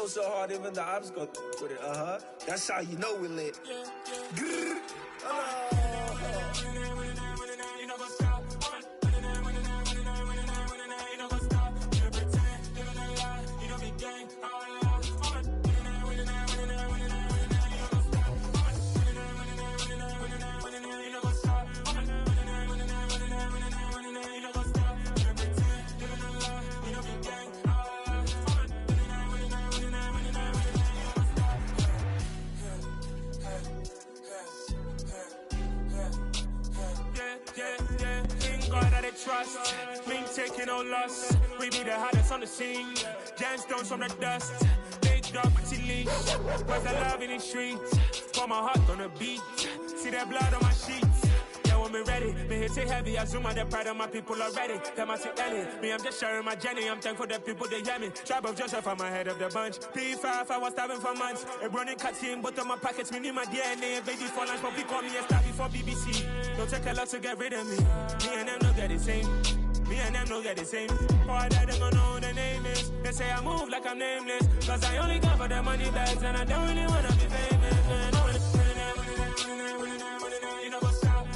flow so hard, even the ops go with it. That's how you know we lit. Trust, me taking no loss. We be the hottest on the scene. Gemstones from the dust. Big dog, but she leash. Where's the love in the streets? Pour my heart on the beat. See that blood on my sheets. Yeah, when we ready, me hit it heavy. I zoom out the pride of my people already. Them I see Ellie. Me, I'm just sharing my journey. I'm thankful that people they hear me. Tribe of Joseph, I'm ahead of the bunch. P5, I was starving for months. A running cutscene, but on my pockets, me need my DNA. Baby for lunch, but we call me a star before BBC. Don't take a lot to get rid of me. Me and them don't get the same. Me and them don't get the same. Boy, that they gon' know who the name is. They say I move like I'm nameless. Cause I only come for the money bags and I don't really wanna be famous. Man, you know what's up.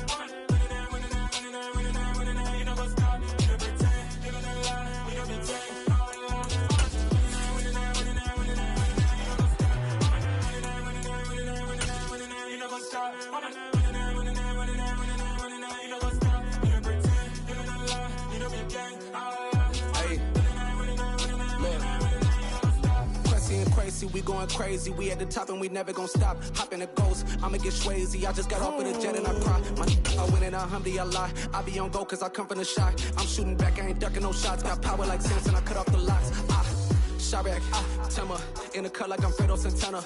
You know what's up. You pretend, you gonna lie, you don't pretend. You know what's up. We going crazy, we at the top and we never gonna stop. Hop in a ghost, I'ma get swayzy. I just got off with a jet and I cry. My I win in a Humvee, I lie. I be on go cause I come from the shot. I'm shooting back, I ain't ducking no shots. Got power like Samson, I cut off the locks. Shybach, Timmer, in the cut like I'm Fredo Santana.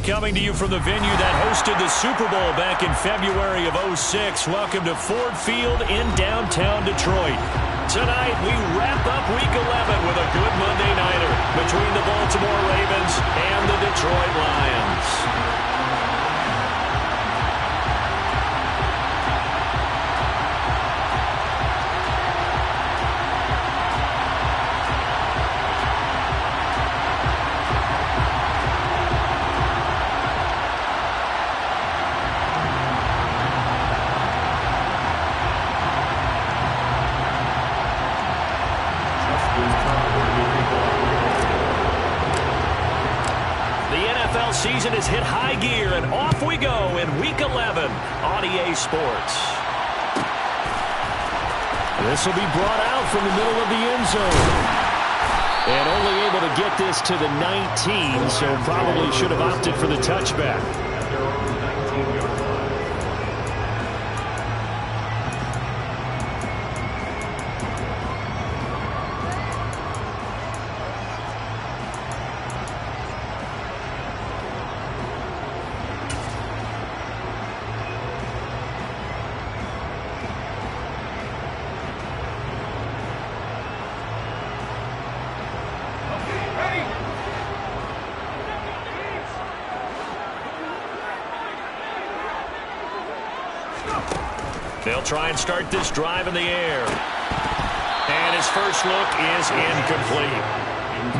Coming to you from the venue that hosted the Super Bowl back in February of '06. Welcome to Ford Field in downtown Detroit. Tonight, we wrap up Week 11 with a good Monday nighter between the Baltimore Ravens and the Detroit Lions. Season has hit high gear, and off we go in Week 11 on EA Sports. This will be brought out from the middle of the end zone. And only able to get this to the 19, so probably should have opted for the touchback. They'll try and start this drive in the air. And his first look is incomplete.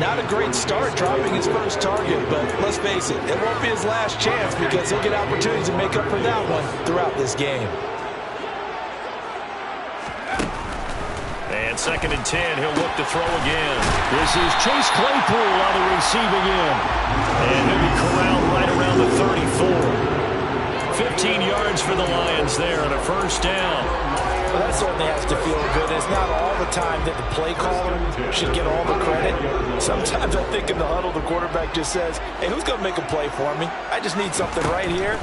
Not a great start dropping his first target, but let's face it, it won't be his last chance because he'll get opportunities to make up for that one throughout this game. And 2nd and 10, he'll look to throw again. This is Chase Claypool on the receiving end. And he'll be corralled right around the 34. 15 yards for the Lions there on a first down. Well, that certainly has to feel good. It's not all the time that the play caller should get all the credit. Sometimes I think in the huddle, the quarterback just says, hey, who's going to make a play for me? I just need something right here.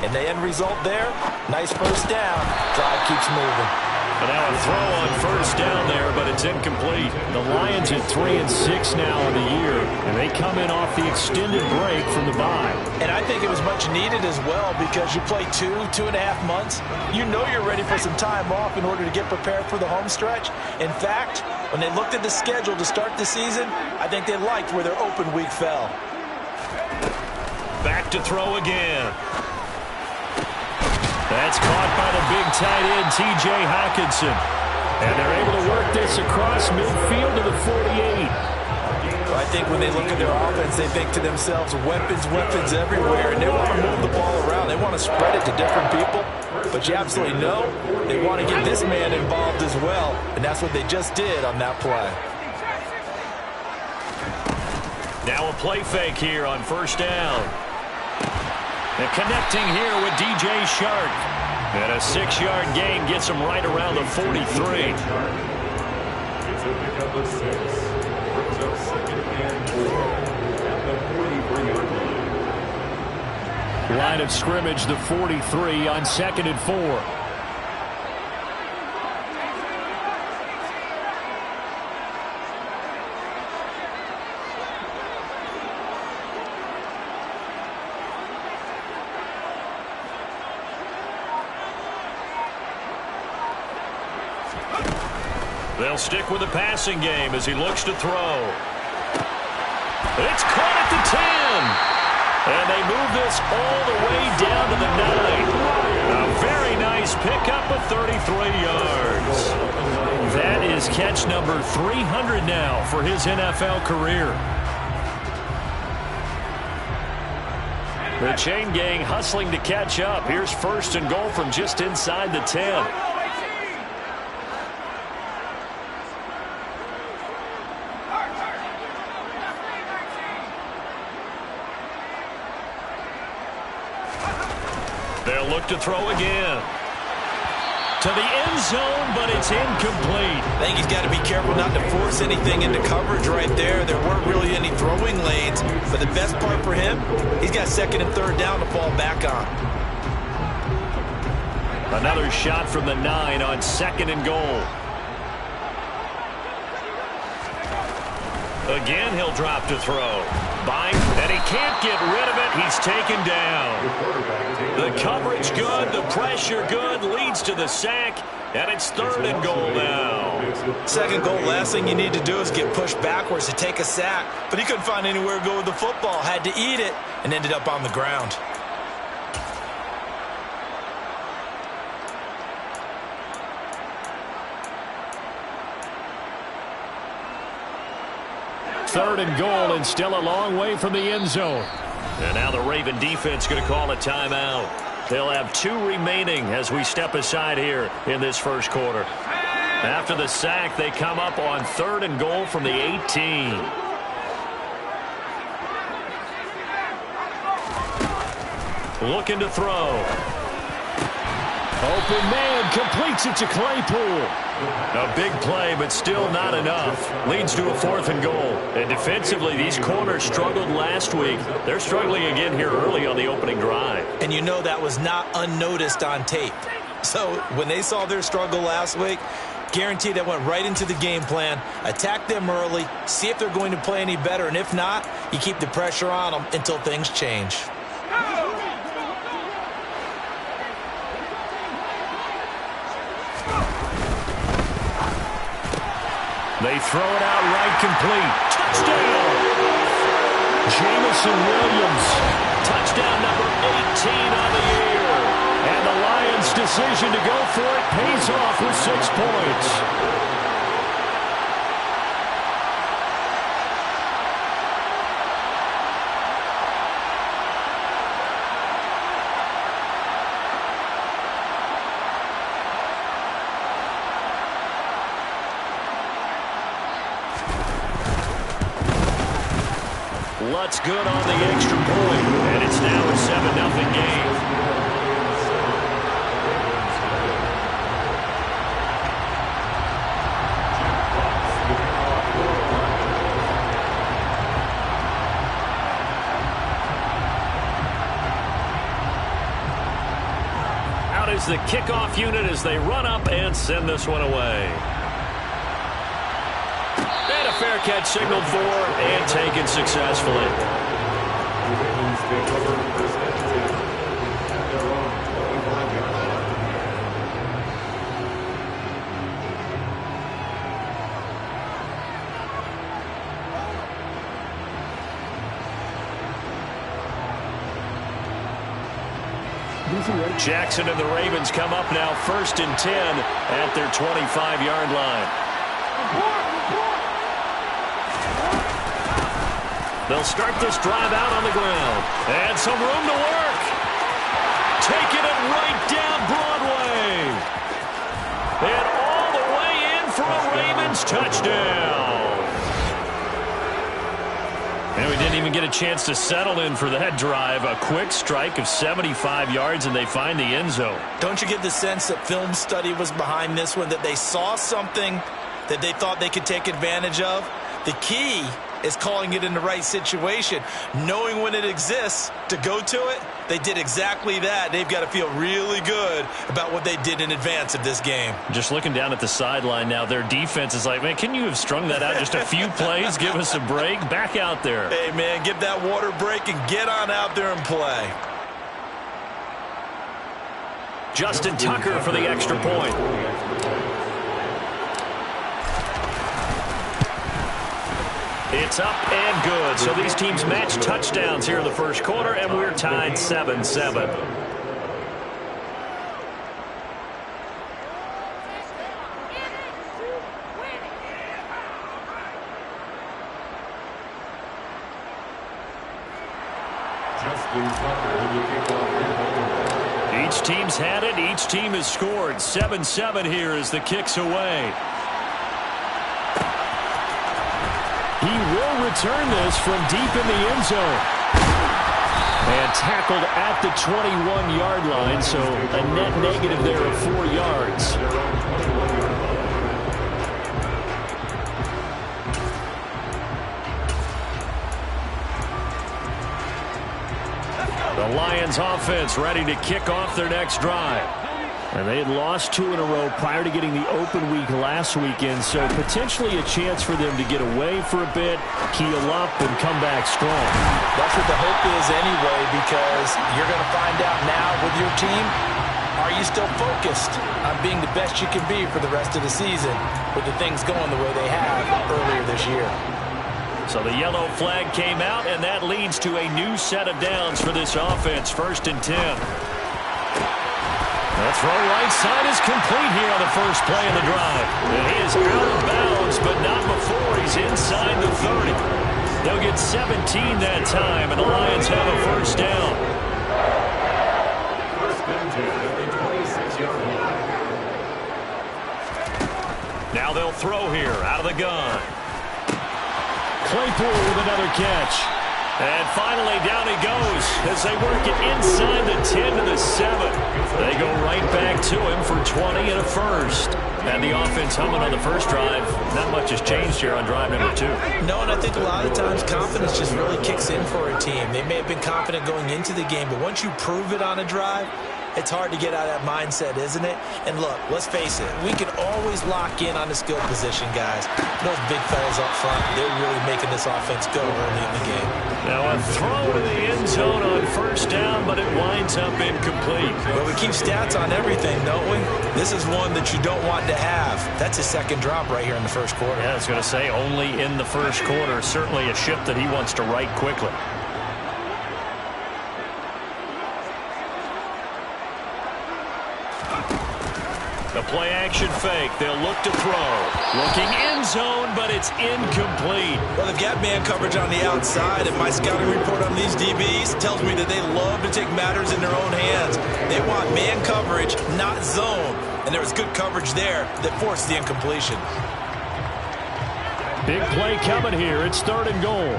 And the end result there, nice first down. Drive keeps moving. But now a throw on first down there, but it's incomplete. The Lions at 3-6 now in the year, and they come in off the extended break from the bye. And I think it was much needed as well because you play 2.5 months. You know you're ready for some time off in order to get prepared for the home stretch. In fact, when they looked at the schedule to start the season, I think they liked where their open week fell. Back to throw again. That's caught by the big tight end, T.J. Hockenson. And they're able to work this across midfield to the 48. I think when they look at their offense, they think to themselves, weapons, weapons everywhere, and they want to move the ball around. They want to spread it to different people, but you absolutely know they want to get this man involved as well, and that's what they just did on that play. Now a play fake here on first down. And connecting here with DJ Shark. And a 6-yard gain gets him right around the 43. Line of scrimmage, the 43 on 2nd and 4. They'll stick with the passing game as he looks to throw. It's caught at the 10. And they move this all the way down to the 9. A very nice pickup of 33 yards. That is catch number 300 now for his NFL career. The chain gang hustling to catch up. Here's 1st and goal from just inside the 10. They'll look to throw again. To the end zone, but it's incomplete. I think he's got to be careful not to force anything into coverage right there. There weren't really any throwing lanes, but the best part for him, he's got 2nd and 3rd down to fall back on. Another shot from the 9 on 2nd and goal. Again, he'll drop to throw. And he can't get rid of it. He's taken down. The coverage good, the pressure good, leads to the sack, and it's 3rd and goal now. 2nd goal, last thing you need to do is get pushed backwards to take a sack. But he couldn't find anywhere to go with the football, had to eat it, and ended up on the ground. Third and goal, and still a long way from the end zone. And now the Raven defense going to call a timeout. They'll have 2 remaining as we step aside here in this first quarter. After the sack, they come up on 3rd and goal from the 18. Looking to throw. Open man, completes it to Claypool. A big play, but still not enough. Leads to a 4th and goal. And defensively, these corners struggled last week. They're struggling again here early on the opening drive. And you know that was not unnoticed on tape. So when they saw their struggle last week, guarantee that went right into the game plan. Attack them early, see if they're going to play any better. And if not, you keep the pressure on them until things change. They throw it out right complete. Touchdown! Jamison Williams. Touchdown number 18 on the year. And the Lions' decision to go for it pays off with 6 points. Lutz good on the extra point, and it's now a 7-0 game. Out is the kickoff unit as they run up and send this one away. Fair catch signaled for and taken successfully. Jackson and the Ravens come up now 1st and 10 at their 25-yard line. They'll start this drive out on the ground. And some room to work. Taking it right down Broadway. And all the way in for a Ravens touchdown. And we didn't even get a chance to settle in for that drive. A quick strike of 75 yards, and they find the end zone. Don't you get the sense that film study was behind this one, that they saw something that they thought they could take advantage of? The key is calling it in the right situation, knowing when it exists to go to it. They did exactly that. They've got to feel really good about what they did in advance of this game. Just looking down at the sideline now, their defense is like, man, can you have strung that out just a few plays? Give us a break. Back out there. Hey, man, give that water break and get on out there and play. Justin Tucker for the extra point. It's up and good. So these teams match touchdowns here in the first quarter, and we're tied 7-7. Each team's had it. Each team has scored. 7-7 here as the kick's away. He will return this from deep in the end zone. And tackled at the 21-yard line, so a net negative there of 4 yards. The Lions offense ready to kick off their next drive. And they had lost 2 in a row prior to getting the open week last weekend, so potentially a chance for them to get away for a bit, keel up, and come back strong. That's what the hope is anyway, because you're going to find out now with your team, are you still focused on being the best you can be for the rest of the season with the things going the way they have earlier this year? So the yellow flag came out, and that leads to a new set of downs for this offense. 1st and 10. The throw right side is complete here on the first play of the drive. And he is out of bounds, but not before he's inside the 30. They'll get 17 that time, and the Lions have a first down. Now they'll throw here out of the gun. Claypool with another catch. And finally, down he goes as they work it inside the 10 to the 7. They go right back to him for 20 and a first. And the offense humming on the first drive. Not much has changed here on drive number 2. No, and I think a lot of times confidence just really kicks in for a team. They may have been confident going into the game, but once you prove it on a drive, it's hard to get out of that mindset, isn't it? And look, let's face it, we can always lock in on the skill position, guys. Those big fellas up front, they're really making this offense go early in the game. Now a throw to the end zone on first down, but it winds up incomplete. Well, we keep stats on everything, don't we? This is one that you don't want to have. That's his second drop right here in the first quarter. Yeah, I was going to say only in the first quarter. Certainly a ship that he wants to right quickly. The play action fake. They'll look to throw. Looking end zone, but it's incomplete. Well, they've got man coverage on the outside, and my scouting report on these DBs tells me that they love to take matters in their own hands. They want man coverage, not zone. And there was good coverage there that forced the incompletion. Big play coming here. It's 3rd and goal.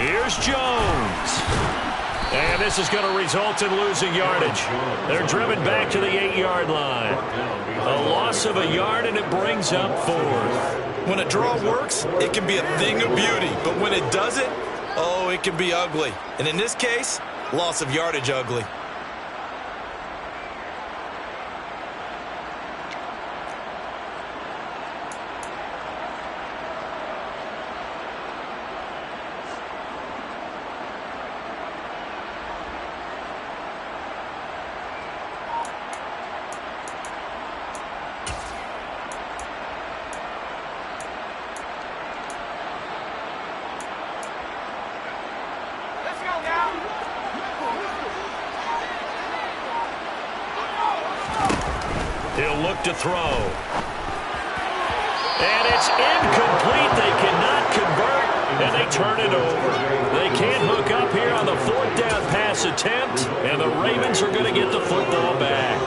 Here's Jones. And this is going to result in losing yardage. They're driven back to the 8-yard line. A loss of a yard, and it brings up 4th. When a draw works, it can be a thing of beauty. But when it doesn't, oh, it can be ugly. And in this case, loss of yardage ugly. He'll look to throw. And It's incomplete. They cannot convert, and they turn it over. They can't hook up here on the 4th down pass attempt, and the Ravens are going to get the football back.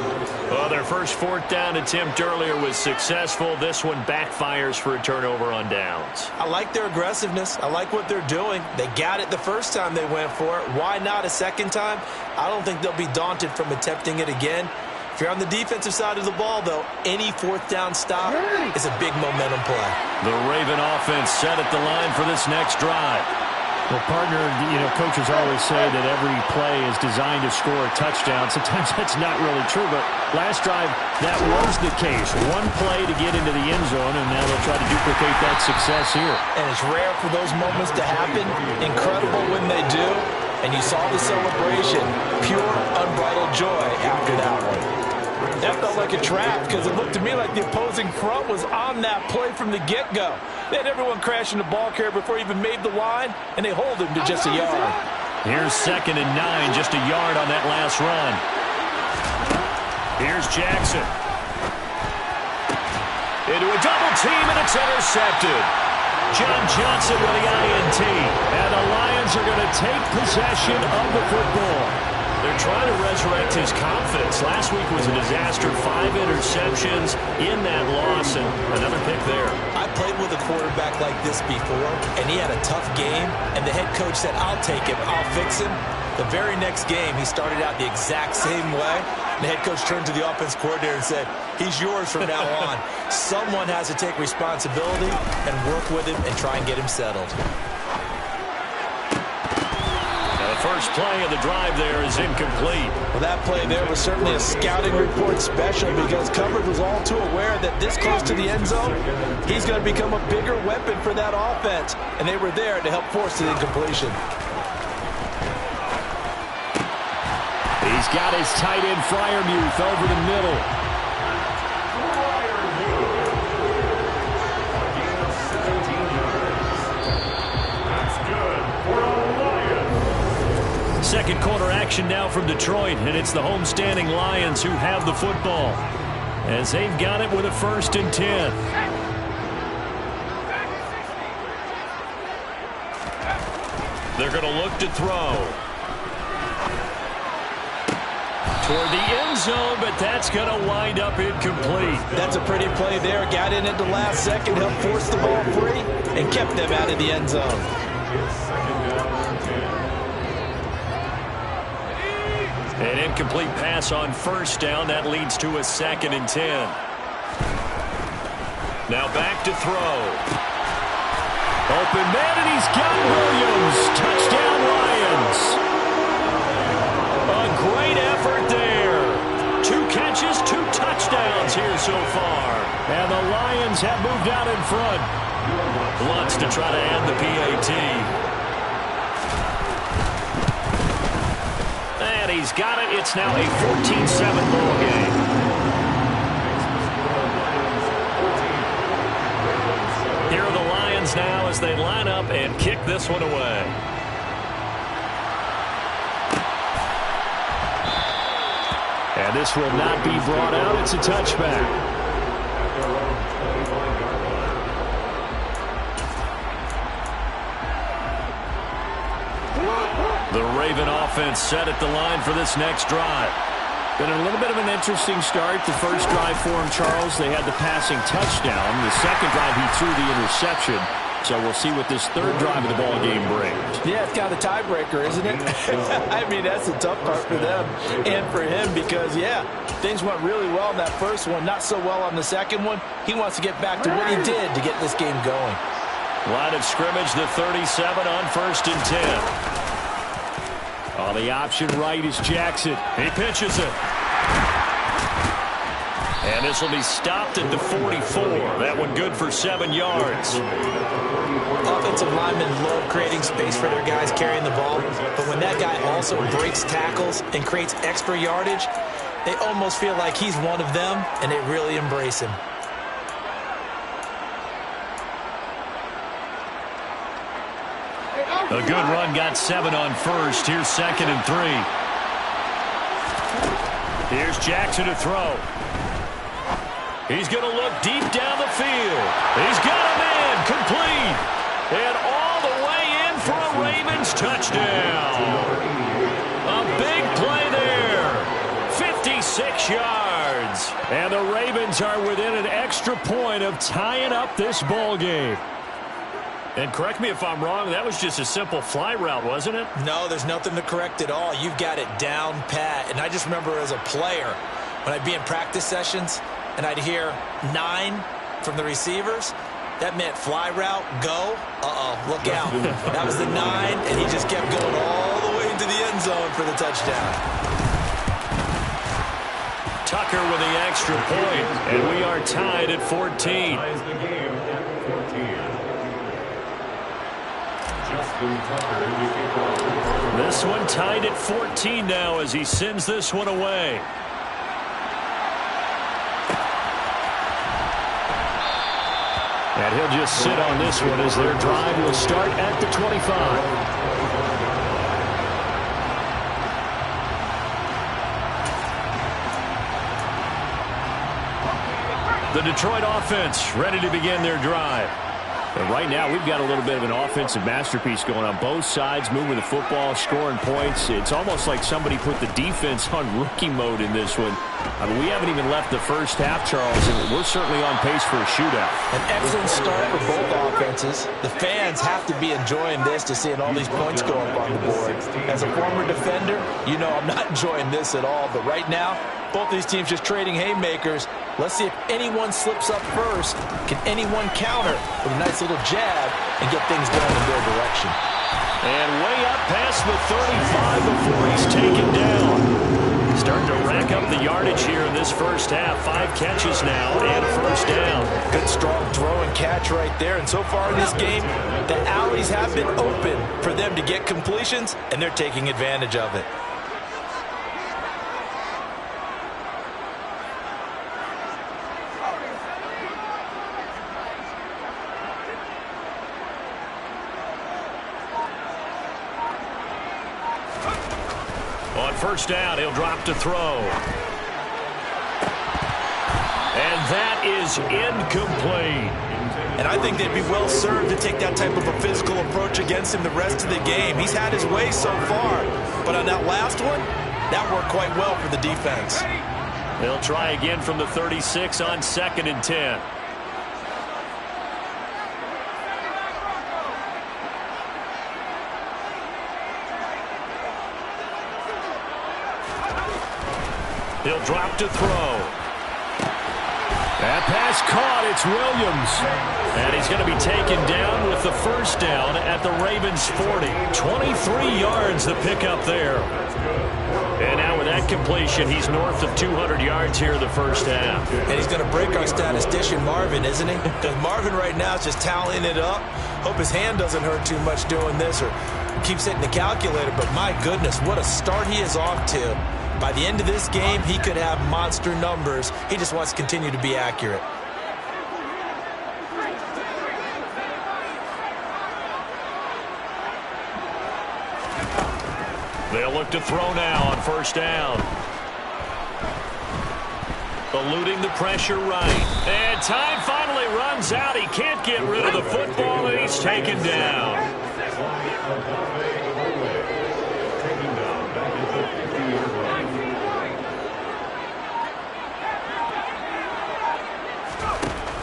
Well, their first 4th down attempt earlier was successful. This one backfires for a turnover on downs. I like their aggressiveness. I like what they're doing. They got it the first time they went for it. Why not a second time? I don't think they'll be daunted from attempting it again. If you're on the defensive side of the ball, though, any 4th down stop is a big momentum play. The Raven offense set at the line for this next drive. Well, partner, coaches always say that every play is designed to score a touchdown. Sometimes that's not really true, but last drive, that was the case. One play to get into the end zone, and now they'll try to duplicate that success here. And it's rare for those moments to happen. Incredible when they do. And you saw the celebration. Pure, unbridled joy after that one. That felt like a trap because it looked to me like the opposing front was on that play from the get-go. They had everyone crashing the ball carrier before he even made the line, and they hold him to just a yard. Here's 2nd and 9, just a yard on that last run. Here's Jackson. Into a double team, and it's intercepted. John Johnson with the INT, and the Lions are going to take possession of the football. They're trying to resurrect his confidence. Last week was a disaster. 5 interceptions in that loss, and another pick there. I played with a quarterback like this before, and he had a tough game, and the head coach said, I'll take him, I'll fix him. The very next game, he started out the exact same way. The head coach turned to the offense coordinator and said, he's yours from now on. Someone has to take responsibility and work with him and try and get him settled. First play of the drive there is incomplete. Well, that play there was certainly a scouting report special because coverage was all too aware that this close to the end zone, he's going to become a bigger weapon for that offense. And they were there to help force the incompletion. He's got his tight end Freiermuth over the middle. Second quarter action now from Detroit, and it's the homestanding Lions who have the football as they've got it with a 1st and 10. They're going to look to throw toward the end zone, but that's going to wind up incomplete. That's a pretty play there. Got in at the last second, helped force the ball free, and kept them out of the end zone. An incomplete pass on 1st down. That leads to a 2nd and 10. Now back to throw. Open man, and he's got Williams. Touchdown, Lions. A great effort there. 2 catches, 2 touchdowns here so far. And the Lions have moved out in front. Wants to try to add the PAT. He's got it. It's now a 14-7 ball game. Here are the Lions now as they line up and kick this one away. And this will not be brought out. It's a touchback. The Raven offense set at the line for this next drive. Been a little bit of an interesting start. The first drive for him, Charles, they had the passing touchdown. The second drive, he threw the interception. So we'll see what this 3rd drive of the ball game brings. Yeah, it's kind of a tiebreaker, isn't it? I mean, that's the tough part for them and for him because, yeah, things went really well in that first one, not so well on the second one. He wants to get back to what he did to get this game going. Line of scrimmage, the 37 on 1st and 10. Oh, the option right is Jackson. He pitches it. And this will be stopped at the 44. That one good for 7 yards. Offensive linemen love creating space for their guys carrying the ball. But when that guy also breaks tackles and creates extra yardage, they almost feel like he's one of them, and they really embrace him. A good run, got 7 on 1st. Here's 2nd and 3. Here's Jackson to throw. He's going to look deep down the field. He's got a man complete. And all the way in for a Ravens touchdown. A big play there. 56 yards. And the Ravens are within an extra point of tying up this ball game. And correct me if I'm wrong, that was just a simple fly route, wasn't it? No, there's nothing to correct at all. You've got it down pat. And I just remember as a player, when I'd be in practice sessions and I'd hear 9 from the receivers, that meant fly route, go. Look out. That was the 9, and he just kept going all the way into the end zone for the touchdown. Tucker with the extra point, and we are tied at 14. This one tied at 14 now as he sends this one away. And he'll just sit on this one as their drive will start at the 25. The Detroit offense ready to begin their drive. And right now, we've got a little bit of an offensive masterpiece going on both sides, moving the football, scoring points. It's almost like somebody put the defense on rookie mode in this one. I mean, we haven't even left the first half, Charles, and we're certainly on pace for a shootout. An excellent start for both offenses. The fans have to be enjoying this to seeing all these points go up on the board. As a former defender, you know I'm not enjoying this at all. But right now, both these teams just trading haymakers. Let's see if anyone slips up first. Can anyone counter with a nice little jab and get things going in their direction? And way up past the 35 before he's taken down. Starting to rack up the yardage here in this first half. 5 catches now and a first down. Good strong throw and catch right there. And so far in this game, the alleys have been open for them to get completions, and they're taking advantage of it. On first down, he'll drop to throw. And that is incomplete. And I think they'd be well served to take that type of a physical approach against him the rest of the game. He's had his way so far, but on that last one, that worked quite well for the defense. They'll try again from the 36 on 2nd and 10. He'll drop to throw. That pass caught. It's Williams. And he's going to be taken down with the first down at the Ravens 40. 23 yards the pickup there. And now with that completion, he's north of 200 yards here in the first half. And he's going to break our statistician Marvin, isn't he? Because Marvin right now is just tallying it up. Hope his hand doesn't hurt too much doing this or keeps hitting the calculator. But my goodness, what a start he is off to. By the end of this game, he could have monster numbers. He just wants to continue to be accurate. They'll look to throw now on first down. Eluding the pressure right. And time finally runs out. He can't get rid of the football, and he's taken down.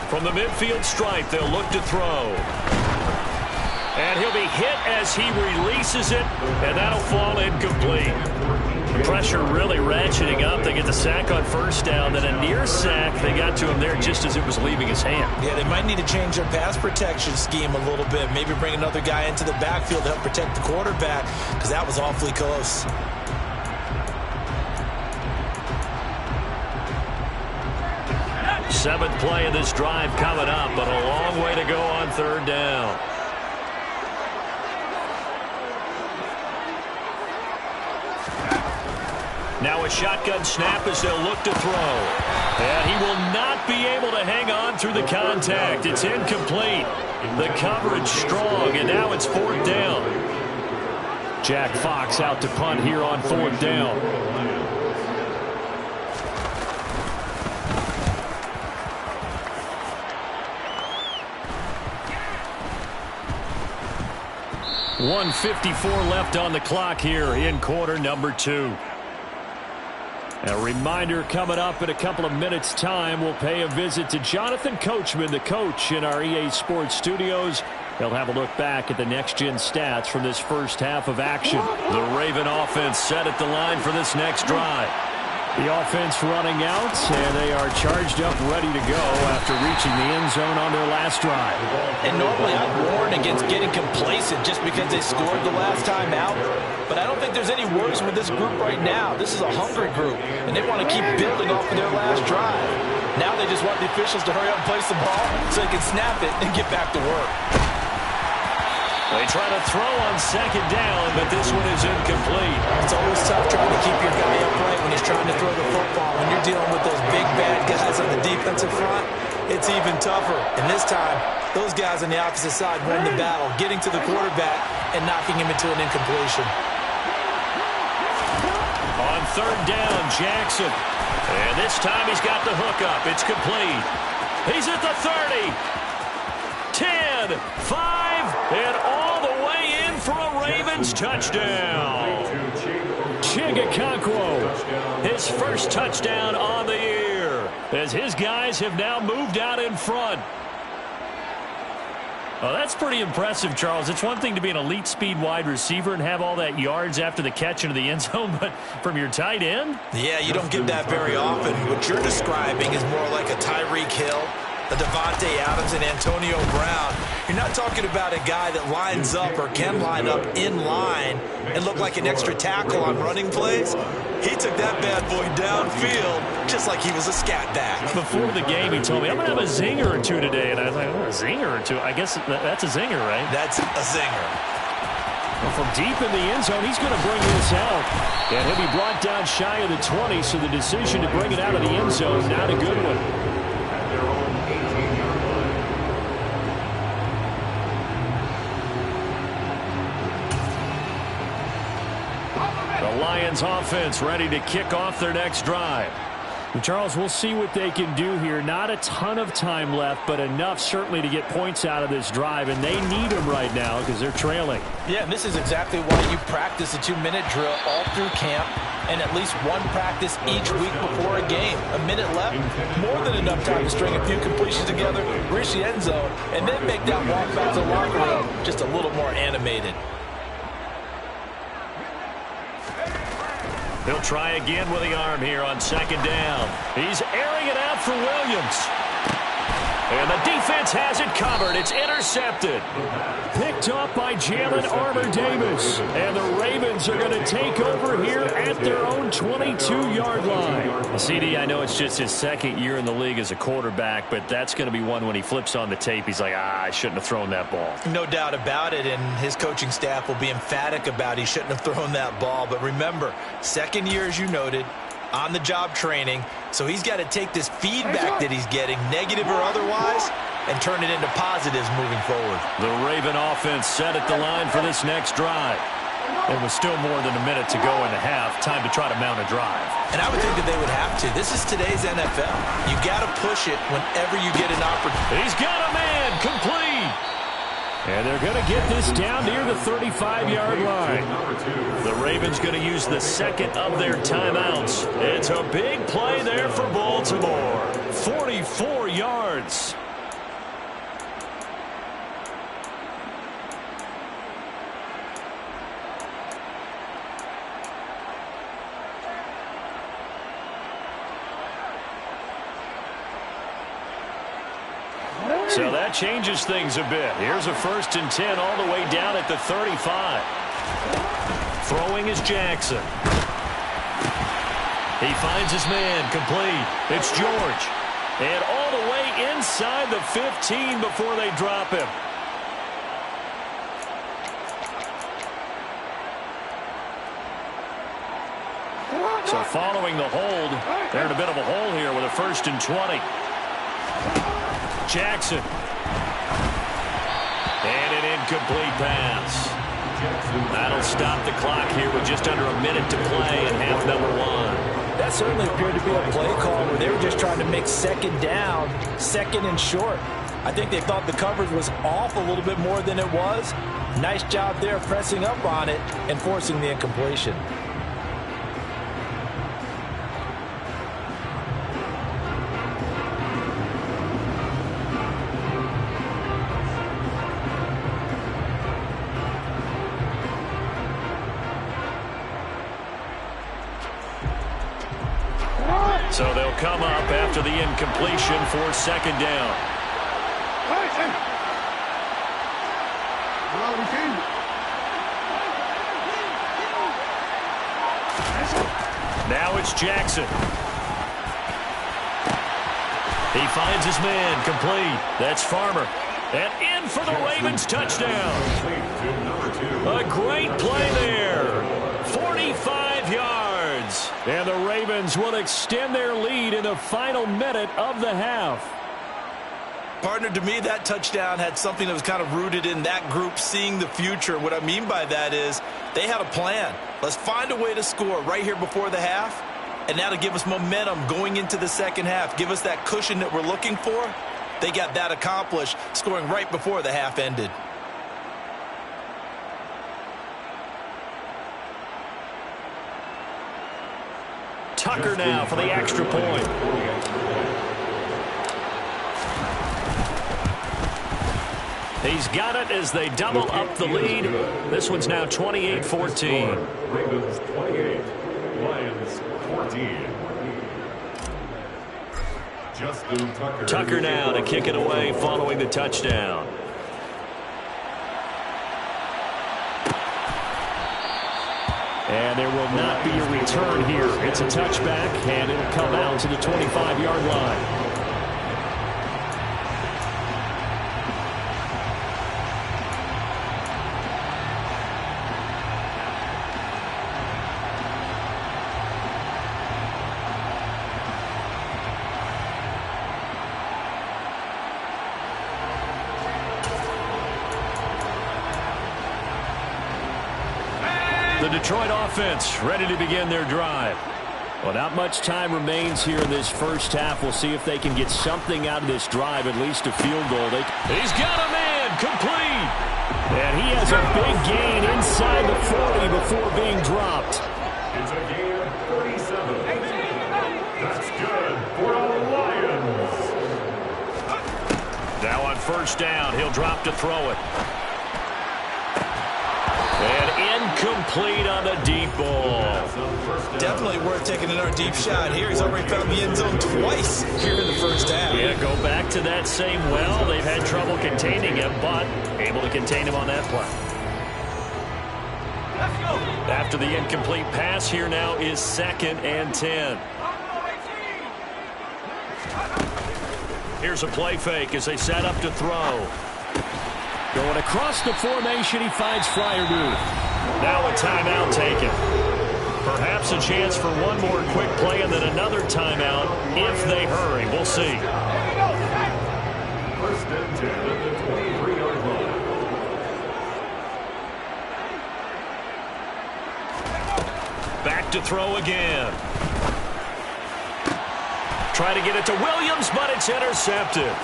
From the midfield stripe, they'll look to throw. And he'll be hit as he releases it, and that'll fall incomplete. The pressure really ratcheting up. They get the sack on first down, then a near sack. They got to him there just as it was leaving his hand. Yeah, they might need to change their pass protection scheme a little bit. Maybe bring another guy into the backfield to help protect the quarterback, because that was awfully close. Seventh play of this drive coming up, but a long way to go on third down. Now a shotgun snap as they'll look to throw. And he will not be able to hang on through the contact. It's incomplete. The coverage strong, and now it's fourth down. Jack Fox out to punt here on fourth down. 1:54 left on the clock here in quarter number 2. A reminder, coming up in a couple of minutes' time, we'll pay a visit to Jonathan Coachman, the coach in our EA Sports studios. He'll have a look back at the next-gen stats from this first half of action. The Raven offense set at the line for this next drive. The offense running out, and they are charged up, ready to go after reaching the end zone on their last drive. And normally I'd warn against getting complacent just because they scored the last time out. But I don't think there's any worries with this group right now. This is a hungry group, and they want to keep building off of their last drive. Now they just want the officials to hurry up and place the ball so they can snap it and get back to work. They try to throw on second down, but this one is incomplete. It's always tough trying to keep your guy upright when he's trying to throw the football. When you're dealing with those big, bad guys on the defensive front, it's even tougher. And this time, those guys on the opposite side won the battle, getting to the quarterback and knocking him into an incompletion. On third down, Jackson. And this time he's got the hook up. It's complete. He's at the 30. 10, 5, and all the way in for a Ravens touchdown. Chigakonkwo, his first touchdown on the year, as his guys have now moved out in front. Oh, that's pretty impressive, Charles. It's one thing to be an elite speed wide receiver and have all that yards after the catch into the end zone, but from your tight end? Yeah, you don't get that very often. What you're describing is more like a Tyreek Hill, a Devontae Adams, and Antonio Brown. You're not talking about a guy that lines up or can line up in line and look like an extra tackle on running plays. He took that bad boy downfield just like he was a scat back. Before the game, he told me, I'm going to have a zinger or two today. And I was like, oh, a zinger or two? I guess that's a zinger, right? That's a zinger. Well, from deep in the end zone, he's going to bring this out. And he'll be brought down shy of the 20, so the decision to bring it out of the end zone, not a good one. The Lions offense ready to kick off their next drive. And Charles, we'll see what they can do here. Not a ton of time left, but enough certainly to get points out of this drive, and they need them right now because they're trailing. Yeah, and this is exactly why you practice a 2-minute drill all through camp and at least one practice each week before a game. A minute left, more than enough time to string a few completions together, reach the end zone, and then make that walk back to the locker room just a little more animated. He'll try again with the arm here on second down. He's airing it out for Williams. And the defense has it covered. It's intercepted. Picked up by Jalen Armour-Davis. And the Ravens are going to take over here at their own 22-yard line. CD, I know it's just his second year in the league as a quarterback, but that's going to be one when he flips on the tape. He's like, I shouldn't have thrown that ball. No doubt about it, and his coaching staff will be emphatic about he shouldn't have thrown that ball. But remember, second year, as you noted, on-the-job training, so he's got to take this feedback that he's getting, negative or otherwise, and turn it into positives moving forward. The Raven offense set at the line for this next drive. It was still more than a minute to go in the half. Time to try to mount a drive. And I would think that they would have to. This is today's NFL. You got to push it whenever you get an opportunity. He's got a man, complete. And they're going to get this down near the 35-yard line. The Ravens going to use the second of their timeouts. It's a big play there for Baltimore. 44 yards. So that changes things a bit. Here's a 1st and 10 all the way down at the 35. Throwing is Jackson. He finds his man, complete. It's George. And all the way inside the 15 before they drop him. So following the hold, they're in a bit of a hole here with a 1st and 20. Jackson. And an incomplete pass. That'll stop the clock here with just under a minute to play in half number 1. That certainly appeared to be a play call where they were just trying to make second down, second and short. I think they thought the coverage was off a little bit more than it was. Nice job there pressing up on it and forcing the incompletion. So they'll come up after the incompletion for second down. Now it's Jackson. He finds his man, complete. That's Farmer. And in for the Ravens touchdown. A great play there. 45 yards. And the Ravens will extend their lead in the final minute of the half. Partner, to me, that touchdown had something that was kind of rooted in that group seeing the future. What I mean by that is they had a plan. Let's find a way to score right here before the half. And now to give us momentum going into the second half, give us that cushion that we're looking for. They got that accomplished, scoring right before the half ended. Tucker now for the extra point. He's got it as they double up the lead. This one's now 28-14. Ravens 28, Lions 14. Justin Tucker now to kick it away following the touchdown. And there will not be a return here. It's a touchback, and it'll come out to the 25-yard line. The Detroit offense ready to begin their drive. Well, not much time remains here in this first half. We'll see if they can get something out of this drive, at least a field goal. He's got a man, complete. And he has a big gain inside the 40 before being dropped. It's a gain of 37. That's good for the Lions. Now on first down, he'll drop to throw it. And incomplete on the deep ball. Definitely worth taking another deep shot here. He's already found the end zone twice here in the first half. Yeah, go back to that same well. They've had trouble containing him, but able to contain him on that play. Let's go. After the incomplete pass, here now is 2nd and 10. Here's a play fake as they set up to throw. Going across the formation, he finds Fryermuth. Now a timeout taken. Perhaps a chance for one more quick play and then another timeout if they hurry. We'll see. First and 10 at the 23-yard line. Back to throw again. Try to get it to Williams, but it's intercepted.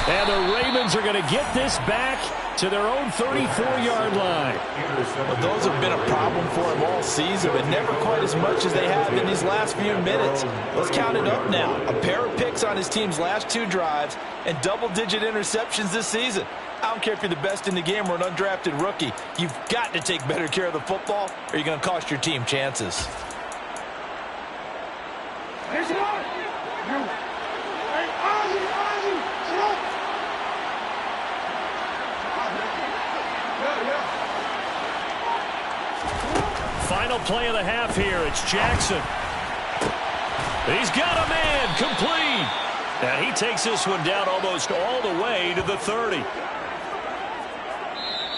And the Ravens are going to get this back to their own 34-yard line. Well, those have been a problem for him all season, but never quite as much as they have in these last few minutes. Let's count it up now. A pair of picks on his team's last 2 drives and double-digit interceptions this season. I don't care if you're the best in the game or an undrafted rookie. You've got to take better care of the football or you're going to cost your team chances. Final play of the half here. It's Jackson. He's got a man, complete. And he takes this one down almost all the way to the 30.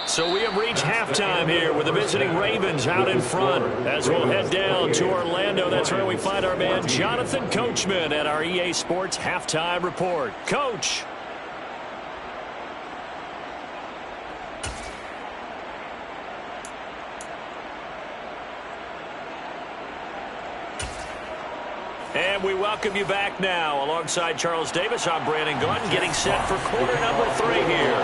So we have reached halftime here with the visiting Ravens out in front. As we'll head down to Orlando, that's where we find our man Jonathan Coachman at our EA Sports Halftime Report. Coach. And And we welcome you back now. Alongside Charles Davis, I'm Brandon Gunn, getting set for quarter number 3 here.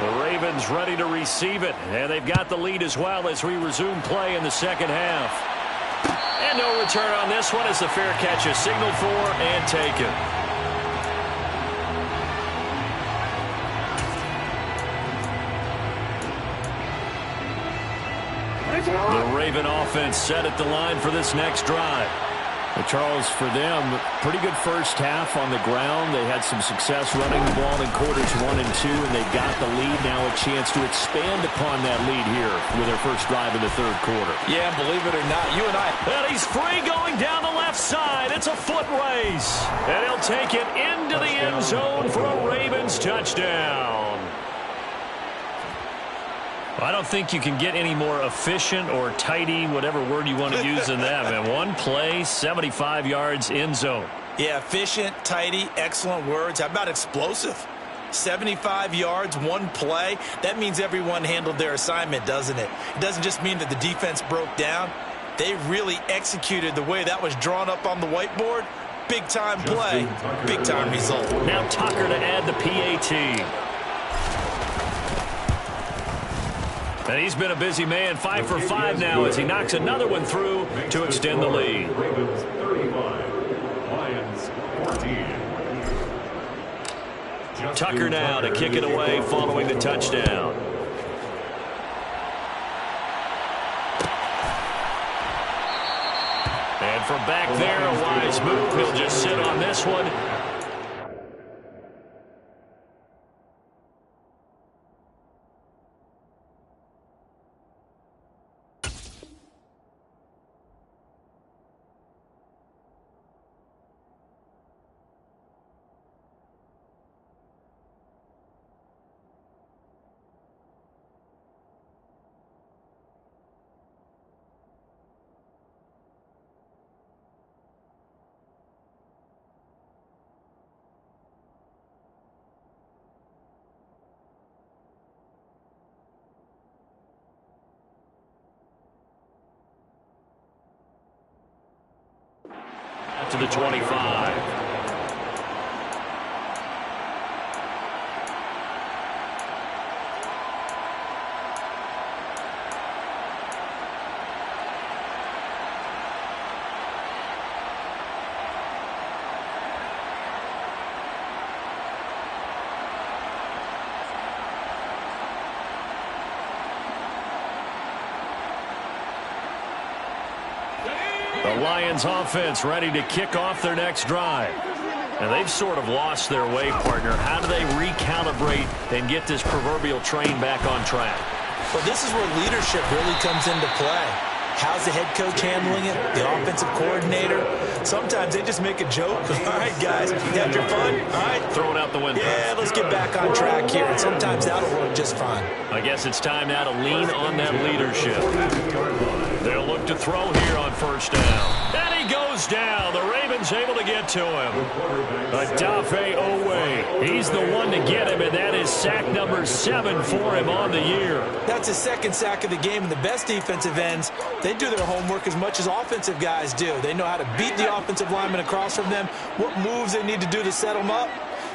The Ravens ready to receive it, and they've got the lead as well as we resume play in the second half. And no return on this one as the fair catch is signaled for and taken. The Raven offense set at the line for this next drive. Well, Charles, for them, pretty good first half on the ground. They had some success running the ball in quarters 1 and 2, and they got the lead. Now a chance to expand upon that lead here with their first drive in the third quarter. Yeah, believe it or not, you and I. And he's free going down the left side. It's a foot race. And he'll take it into the end zone for a Ravens touchdown. I don't think you can get any more efficient or tidy, whatever word you want to use in that, man. One play, 75 yards, end zone. Yeah, efficient, tidy, excellent words. How about explosive? 75 yards, one play. That means everyone handled their assignment, doesn't it? It doesn't just mean that the defense broke down. They really executed the way that was drawn up on the whiteboard. Big-time play, big-time result. Now Tucker to add the PAT. And he's been a busy man, 5 for 5 now as he knocks another one through to extend the lead. Ravens 35, Lions 14. Tucker now to kick it away following the touchdown. And from back there, a wise move. He'll just sit on this one. To the 25. The Lions offense ready to kick off their next drive. And they've sort of lost their way, partner. How do they recalibrate and get this proverbial train back on track? Well, this is where leadership really comes into play. How's the head coach handling it? The offensive coordinator? Sometimes they just make a joke. All right, guys, you had your fun? All right. Throw it out the window. Yeah, let's get back on track here. And sometimes that'll work just fine. I guess it's time now to lean on that leadership. They'll look to throw here on first down. And he goes down. The Ravens able to get to him. Adafe Owe. He's the one to get him, and that is sack number 7 for him on the year. That's his second sack of the game, and the best defensive ends, they do their homework as much as offensive guys do. They know how to beat the offensive lineman across from them, what moves they need to do to set them up.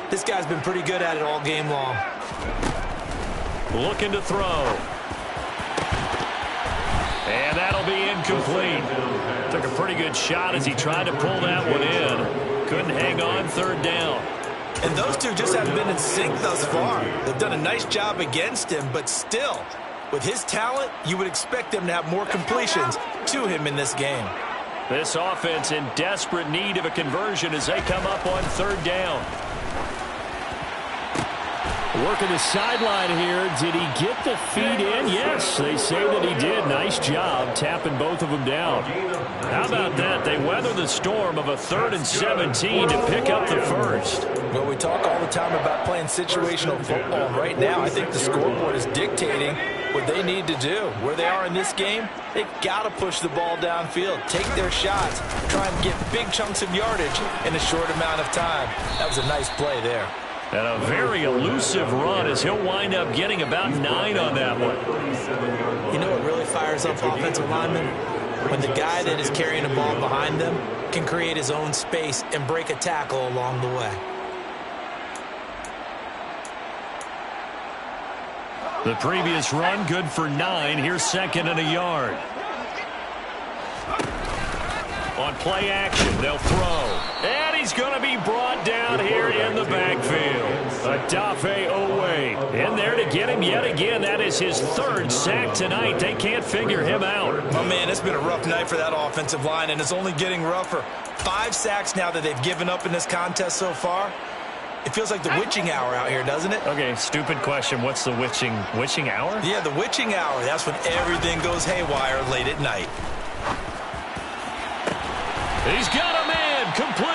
This guy's been pretty good at it all game long. Looking to throw. And that'll be incomplete. Took a pretty good shot as he tried to pull that one in. Couldn't hang on, third down. And those two just haven't been in sync thus far. They've done a nice job against him, but still, with his talent, you would expect them to have more completions to him in this game. This offense in desperate need of a conversion as they come up on third down. Working the sideline here. Did he get the feet in? Yes, they say that he did. Nice job tapping both of them down. How about that? They weather the storm of a 3rd and 17 to pick up the first. Well, we talk all the time about playing situational football. Right now, I think the scoreboard is dictating what they need to do. Where they are in this game, they've got to push the ball downfield, take their shots, try and get big chunks of yardage in a short amount of time. That was a nice play there. And a very elusive run as he'll wind up getting about 9 on that one. You know what really fires up offensive linemen? when the guy that is carrying the ball behind them can create his own space and break a tackle along the way. The previous run, good for 9. Here's second and a yard. On play action, they'll throw. And he's going to be brought down here in the backfield. Adafe Owe in there to get him yet again. That is his 3rd sack tonight. They can't figure him out. Oh, man, it's been a rough night for that offensive line, and it's only getting rougher. 5 sacks now that they've given up in this contest so far. It feels like the witching hour out here, doesn't it? Okay, stupid question. What's the witching hour? Yeah, the witching hour. That's when everything goes haywire late at night. He's got a man, complete.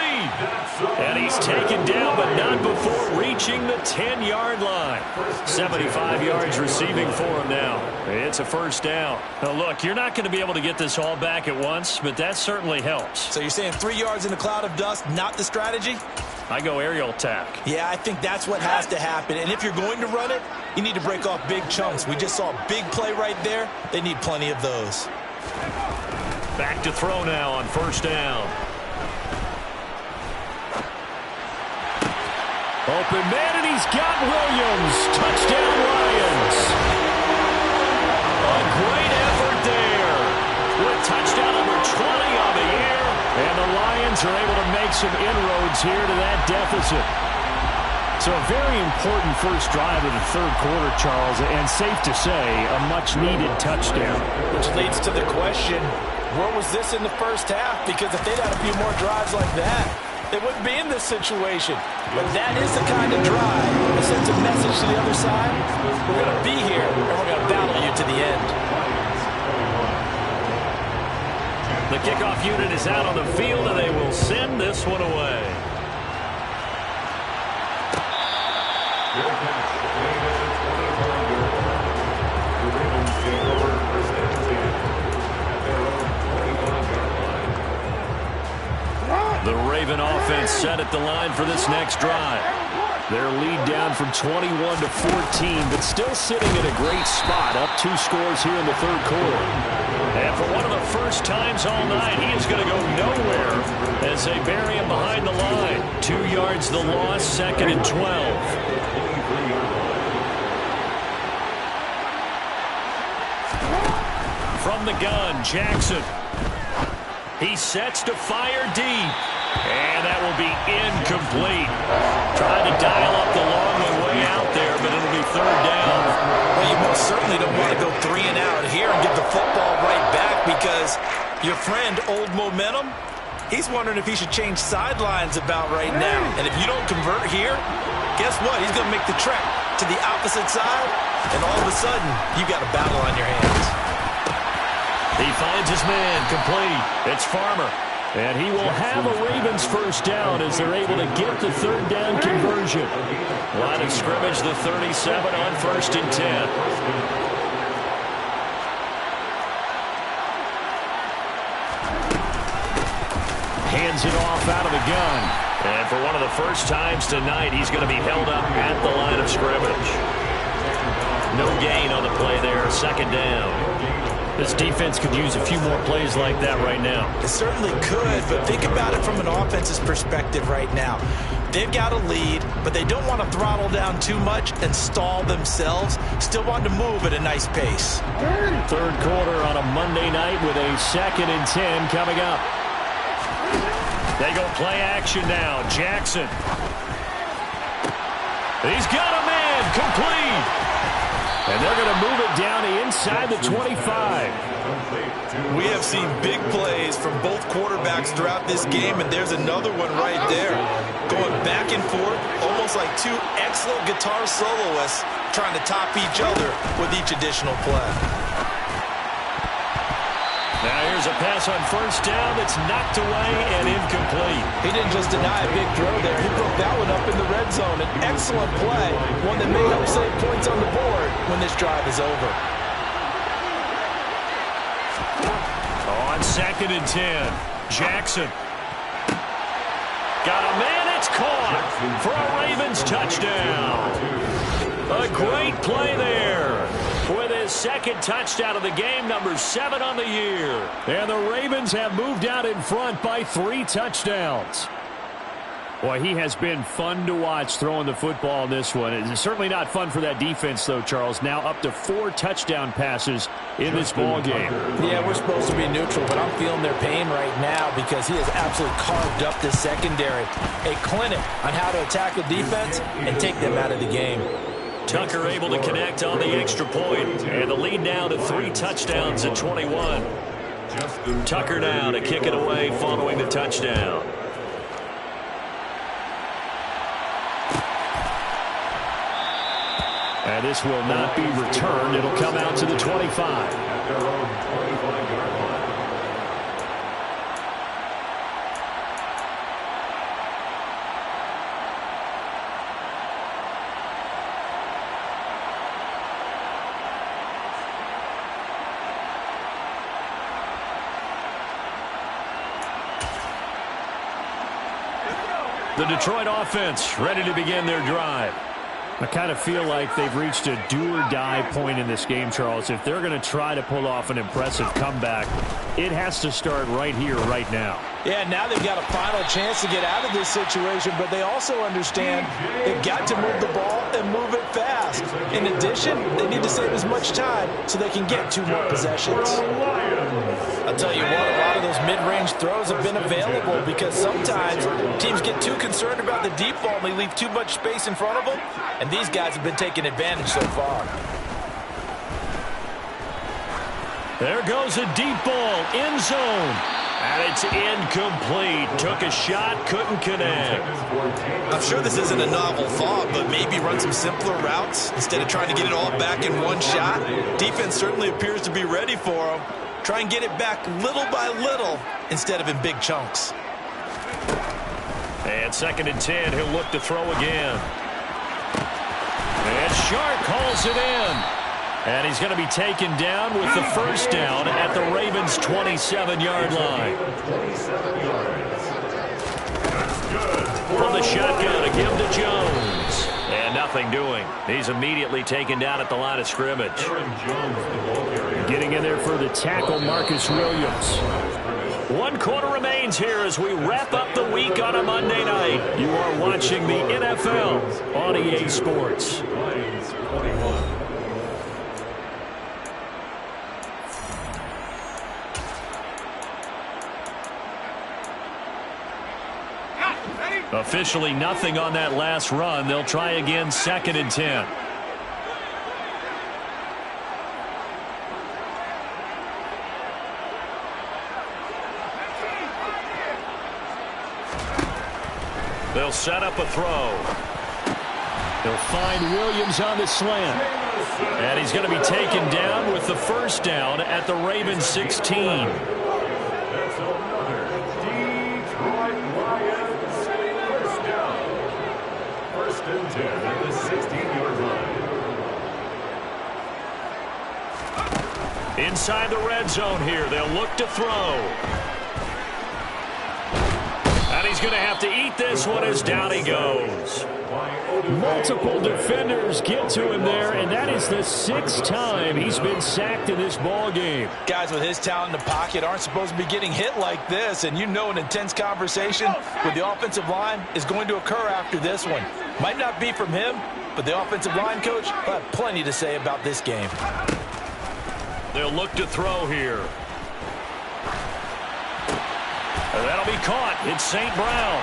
And he's taken down, but not before reaching the 10-yard line. 75 yards receiving for him now. It's a first down. Now, look, you're not going to be able to get this all back at once, but that certainly helps. So you're saying 3 yards in a cloud of dust, not the strategy? I go aerial attack. Yeah, I think that's what has to happen. And if you're going to run it, you need to break off big chunks. We just saw a big play right there. They need plenty of those. Back to throw now on first down. Open man, and he's got Williams. Touchdown, Lions. A great effort there. With touchdown number 20 on the year. And the Lions are able to make some inroads here to that deficit. So a very important first drive of the 3rd quarter, Charles, and safe to say, a much-needed touchdown. Which leads to the question, where was this in the first half? Because if they'd had a few more drives like that, they wouldn't be in this situation. But that is the kind of drive that sends a message to the other side. We're going to be here, and we're going to battle you to the end. The kickoff unit is out on the field, and they will send this one away. The Raven offense set at the line for this next drive. Their lead down from 21 to 14, but still sitting in a great spot, up 2 scores here in the 3rd quarter. And for one of the first times all night, he is going to go nowhere as they bury him behind the line. 2 yards the loss, 2nd and 12. From the gun, Jackson. He sets to fire deep. And that will be incomplete. Trying to dial up the long way out there, but it'll be 3rd down. Well, you most certainly don't want to go 3 and out here and get the football right back because your friend, Old Momentum, he's wondering if he should change sidelines about right now. And if you don't convert here, guess what? He's going to make the trek to the opposite side, and all of a sudden, you got a battle on your hands. He finds his man, complete. It's Farmer. And he will have a Ravens first down as they're able to get the 3rd down conversion. Line of scrimmage, the 37 on 1st and 10. Hands it off out of the gun. And for one of the first times tonight, he's going to be held up at the line of scrimmage. No gain on the play there, 2nd down. This defense could use a few more plays like that right now. It certainly could, but think about it from an offense's perspective right now. They've got a lead, but they don't want to throttle down too much and stall themselves. Still want to move at a nice pace. 3rd quarter on a Monday night with a 2nd and 10 coming up. They go play action now. Jackson. He's got a man, complete. And they're going to move it down inside the 25. We have seen big plays from both quarterbacks throughout this game, and there's another one right there. Going back and forth, almost like 2 excellent guitar soloists trying to top each other with each additional play. Now here's a pass on first down that's knocked away and incomplete. He didn't just deny a big throw there. He broke that one up in the red zone. An excellent play, one that may help save points on the board when this drive is over. On 2nd and 10, Jackson. Got a man, it's caught for a Ravens touchdown. A great play there. with his second touchdown of the game, number 7 on the year. And the Ravens have moved out in front by 3 touchdowns. Boy, he has been fun to watch throwing the football in this one. It's certainly not fun for that defense, though, Charles. Now up to 4 touchdown passes in this ball game. Yeah, we're supposed to be neutral, but I'm feeling their pain right now because he has absolutely carved up the secondary. A clinic on how to attack the defense and take them out of the game. Tucker able to connect on the extra point, and the lead now to 3 touchdowns at 21. Tucker now to kick it away following the touchdown. And this will not be returned. It'll come out to the 25. The Detroit offense ready to begin their drive. I kind of feel like they've reached a do-or-die point in this game, Charles. If they're going to try to pull off an impressive comeback, it has to start right here, right now. Yeah, now they've got a final chance to get out of this situation, but they also understand they've got to move the ball and move it fast. In addition, they need to save as much time so they can get 2 more possessions. I'll tell you what, a lot of those mid-range throws have been available because sometimes teams get too concerned about the deep ball and they leave too much space in front of them, and these guys have been taking advantage so far. There goes a deep ball, end zone. And it's incomplete. Took a shot, couldn't connect. I'm sure this isn't a novel thought, but maybe run some simpler routes instead of trying to get it all back in one shot. Defense certainly appears to be ready for him. Try and get it back little by little instead of in big chunks. And 2nd and 10, he'll look to throw again. And Shark calls it in. And he's going to be taken down with the first down at the Ravens' 27-yard line. From the shotgun, a give to Jones. And nothing doing. He's immediately taken down at the line of scrimmage. Getting in there for the tackle, Marcus Williams. 1 quarter remains here as we wrap up the week on a Monday night. You are watching the NFL on EA Sports. Officially nothing on that last run. They'll try again 2nd and 10. They'll set up a throw. They'll find Williams on the slant. And he's going to be taken down with the first down at the Ravens 16. At the 16-yard line. Inside the red zone here, they'll look to throw. And he's going to have to eat this one as down he goes. Multiple defenders get to him there, and that is the 6th time he's been sacked in this ball game. Guys with his talent in the pocket aren't supposed to be getting hit like this, and you know an intense conversation with the offensive line is going to occur after this one. Might not be from him, but the offensive line coach will have plenty to say about this game. They'll look to throw here. And that'll be caught. It's St. Brown.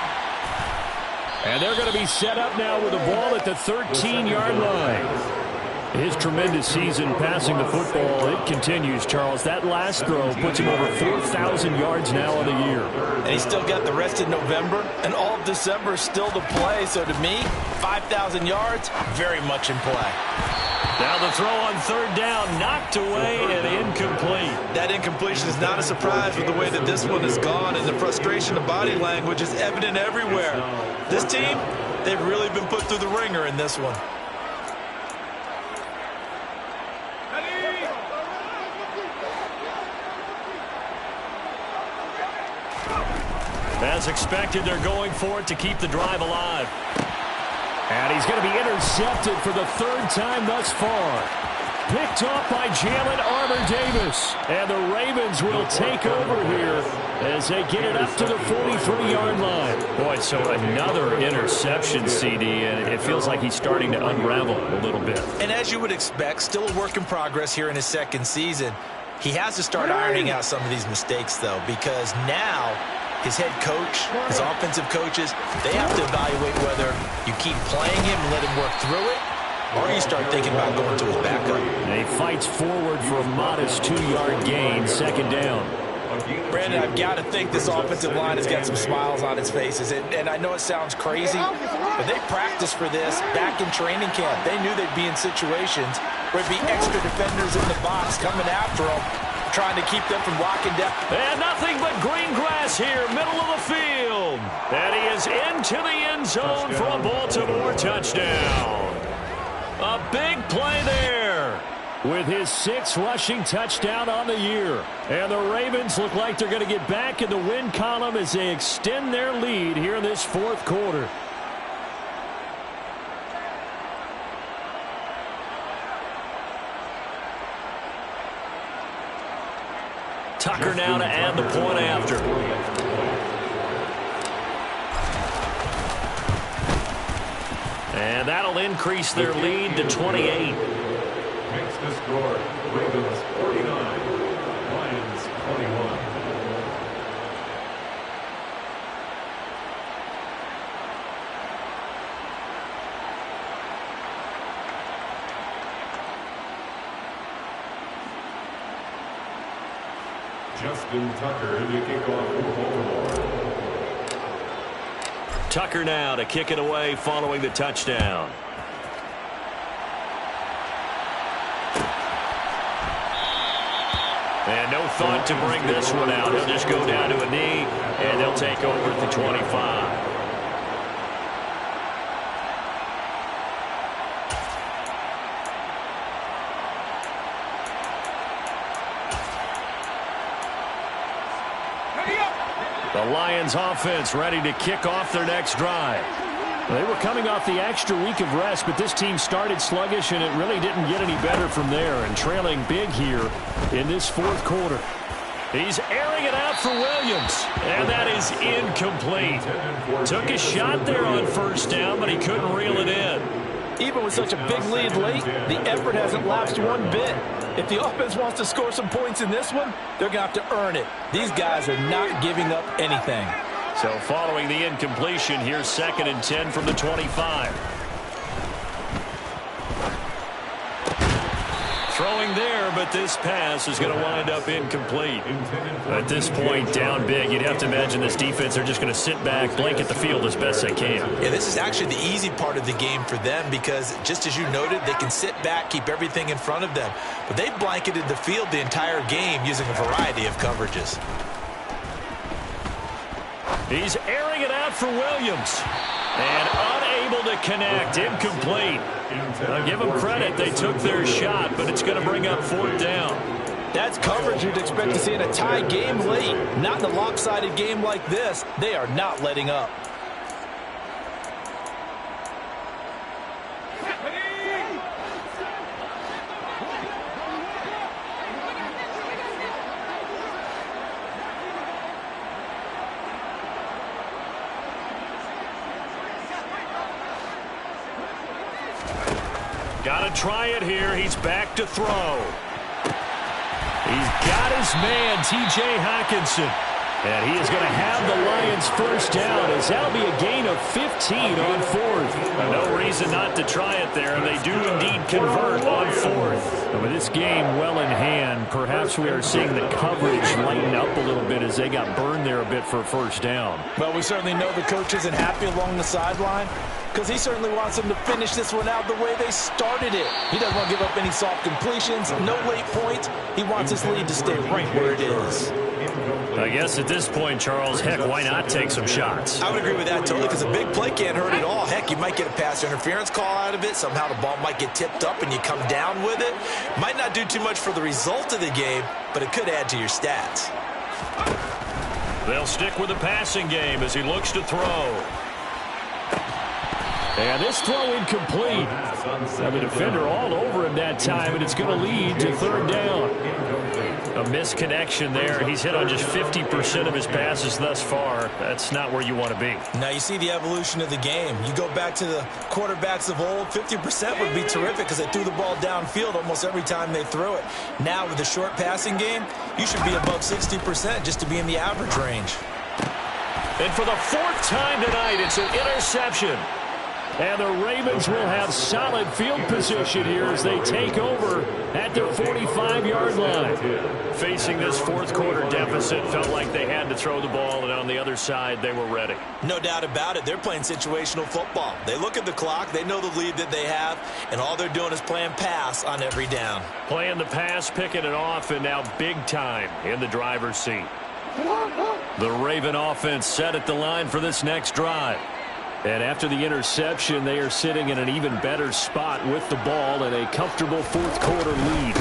And they're going to be set up now with the ball at the 13-yard line. His tremendous season passing the football, it continues, Charles. That last throw puts him over 4,000 yards now on the year. And he's still got the rest of November and all of December still to play. So to me, 5,000 yards, very much in play. Now the throw on 3rd down, knocked away and incomplete. That incompletion is not a surprise with the way that this one has gone, and the frustration of body language is evident everywhere. This team, they've really been put through the ringer in this one. As expected, they're going for it to keep the drive alive. And he's going to be intercepted for the 3rd time thus far. Picked off by Jalen Armour-Davis. And the Ravens will take over here as they get it up to the 43-yard line. Boy, so another interception, CD, and it feels like he's starting to unravel a little bit. And as you would expect, still a work in progress here in his second season. He has to start ironing out some of these mistakes, though, because now his head coach, his offensive coaches, they have to evaluate whether you keep playing him and let him work through it, or you start thinking about going to his backup. And he fights forward for a modest 2-yard gain, second down. Brandon, I've got to think this offensive line has got some smiles on its faces. And I know it sounds crazy, but they practiced for this back in training camp. They knew they'd be in situations where it'd be extra defenders in the box coming after them, trying to keep them from locking down. And nothing but green grass here, middle of the field. And he is into the end zone for a Baltimore touchdown. A big play there with his 6th rushing touchdown on the year. And the Ravens look like they're going to get back in the win column as they extend their lead here in this fourth quarter. Tucker now to add the point after. And that'll increase their lead to 28. Makes the score Ravens 49, Lions 21. Justin Tucker to kick off for Baltimore. Tucker now to kick it away following the touchdown. And no thought to bring this one out. He'll just go down to a knee, and they'll take over at the 25. The Lions offense ready to kick off their next drive. They were coming off the extra week of rest, but this team started sluggish, and it really didn't get any better from there, and trailing big here in this fourth quarter. He's airing it out for Williams, and that is incomplete. Took a shot there on first down, but he couldn't reel it in. Even with such a big lead late, the effort hasn't lapsed one bit. If the offense wants to score some points in this one, they're going to have to earn it. These guys are not giving up anything. So following the incompletion, here's 2nd and 10 from the 25. Throwing there, but this pass is going to wind up incomplete. At this point, down big, you'd have to imagine this defense, they're just going to sit back, blanket the field as best they can. Yeah, this is actually the easy part of the game for them because, just as you noted, they can sit back, keep everything in front of them. But they blanketed the field the entire game using a variety of coverages. He's airing it out for Williams. And unable to connect, incomplete. I'll give them credit, they took their shot, but it's going to bring up 4th down. That's coverage you'd expect to see in a tie game late. Not in a lopsided game like this. They are not letting up. Got to try it here. He's back to throw. He's got his man, T.J. Hockenson. And he is going to have the Lions first down as that'll be a gain of 15 on 4th. No reason not to try it there, and they do indeed convert on 4th. And with this game well in hand, perhaps we are seeing the coverage lighten up a little bit as they got burned there a bit for a first down. Well, we certainly know the coach isn't happy along the sideline because he certainly wants them to finish this one out the way they started it. He doesn't want to give up any soft completions, no late points. He wants his lead to stay right where it is. I guess at this point, Charles, heck, why not take some shots? I would agree with that totally because a big play can't hurt at all. Heck, you might get a pass interference call out of it. Somehow the ball might get tipped up and you come down with it. Might not do too much for the result of the game, but it could add to your stats. They'll stick with the passing game as he looks to throw. And this throw incomplete. Now the defender all over him that time, and it's going to lead to third down. A misconnection there. He's hit on just 50% of his passes thus far. That's not where you want to be. Now you see the evolution of the game. You go back to the quarterbacks of old, 50% would be terrific because they threw the ball downfield almost every time they threw it. Now with the short passing game, you should be above 60% just to be in the average range. And for the fourth time tonight, it's an interception. And the Ravens will have solid field position here as they take over at their 45-yard line. Facing this fourth quarter deficit, felt like they had to throw the ball, and on the other side, they were ready. No doubt about it. They're playing situational football. They look at the clock, they know the lead that they have, and all they're doing is playing pass on every down. Playing the pass, picking it off, and now big time in the driver's seat. The Raven offense set at the line for this next drive. And after the interception, they are sitting in an even better spot with the ball and a comfortable fourth quarter lead.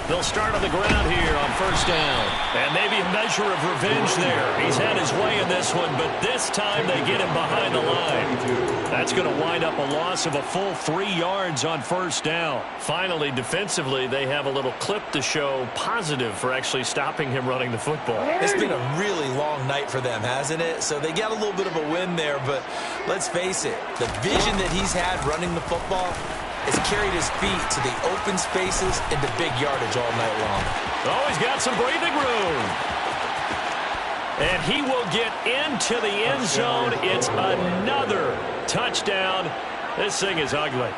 They'll start on the ground here on first down. And maybe a measure of revenge there. He's had his way in this one, but this time they get him behind the line. That's going to wind up a loss of a full 3 yards on first down. Finally, defensively, they have a little clip to show positive for actually stopping him running the football. It's been a really long night for them, hasn't it? So they got a little bit of a win there, but let's face it, the vision that he's had running the football has carried his feet to the open spaces and the big yardage all night long. Oh, he's got some breathing room. And he will get into the end zone. It's another touchdown. This thing is ugly.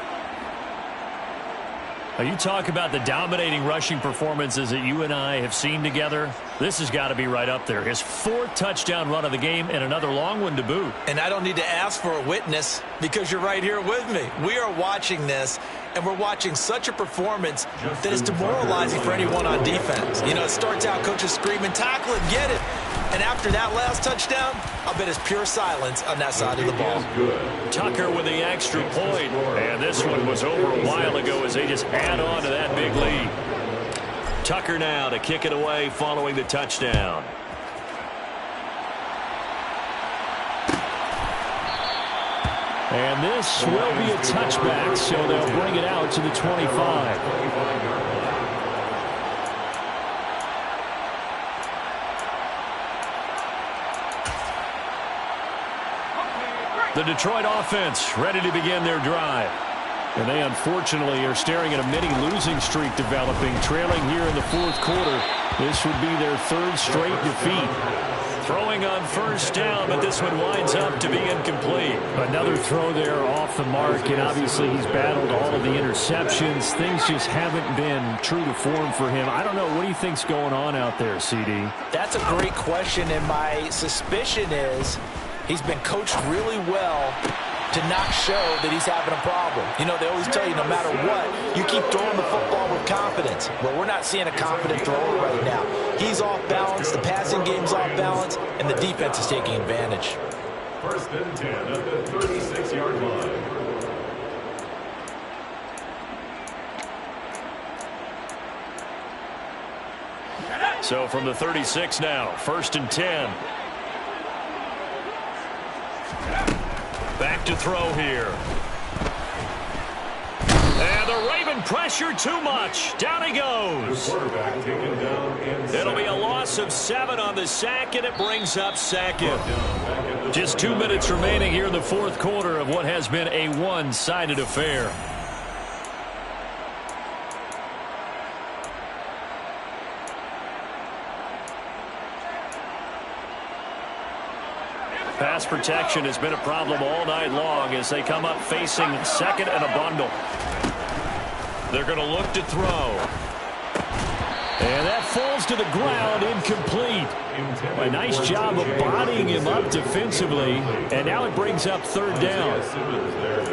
Now, you talk about the dominating rushing performances that you and I have seen together. This has got to be right up there. His fourth touchdown run of the game and another long one to boot. And I don't need to ask for a witness because you're right here with me. We are watching this, and we're watching such a performance that is demoralizing for anyone on defense. You know, it starts out coaches screaming, tackle it, get it. And after that last touchdown, I'll bet it's pure silence on that side of the ball. Tucker with the extra point. And this one was over a while ago as they just add on to that big lead. Tucker now to kick it away following the touchdown. And this will be a touchback, so they'll bring it out to the 25. The Detroit offense ready to begin their drive. And they unfortunately are staring at a mini losing streak developing, trailing here in the fourth quarter. This would be their third straight defeat. Throwing on first down, but this one winds up to be incomplete. Another throw there off the mark, and obviously he's battled all of the interceptions. Things just haven't been true to form for him. I don't know. What do you think's going on out there, CD? That's a great question, and my suspicion is he's been coached really well to not show that he's having a problem. You know, they always tell you no matter what, you keep throwing the football with confidence. Well, we're not seeing a confident thrower right now. He's off balance, the passing game's off balance, and the defense is taking advantage. First and 10 at the 36-yard line. So from the 36 now, first and 10. Back to throw here. And the Raven pressure too much. Down he goes. It'll be a loss of 7 on the sack, and it brings up second. Just 2 minutes remaining here in the fourth quarter of what has been a one-sided affair. Pass protection has been a problem all night long as they come up facing second and a bundle. They're going to look to throw. And that falls to the ground, incomplete. A nice job of bodying him up defensively, and now it brings up third down.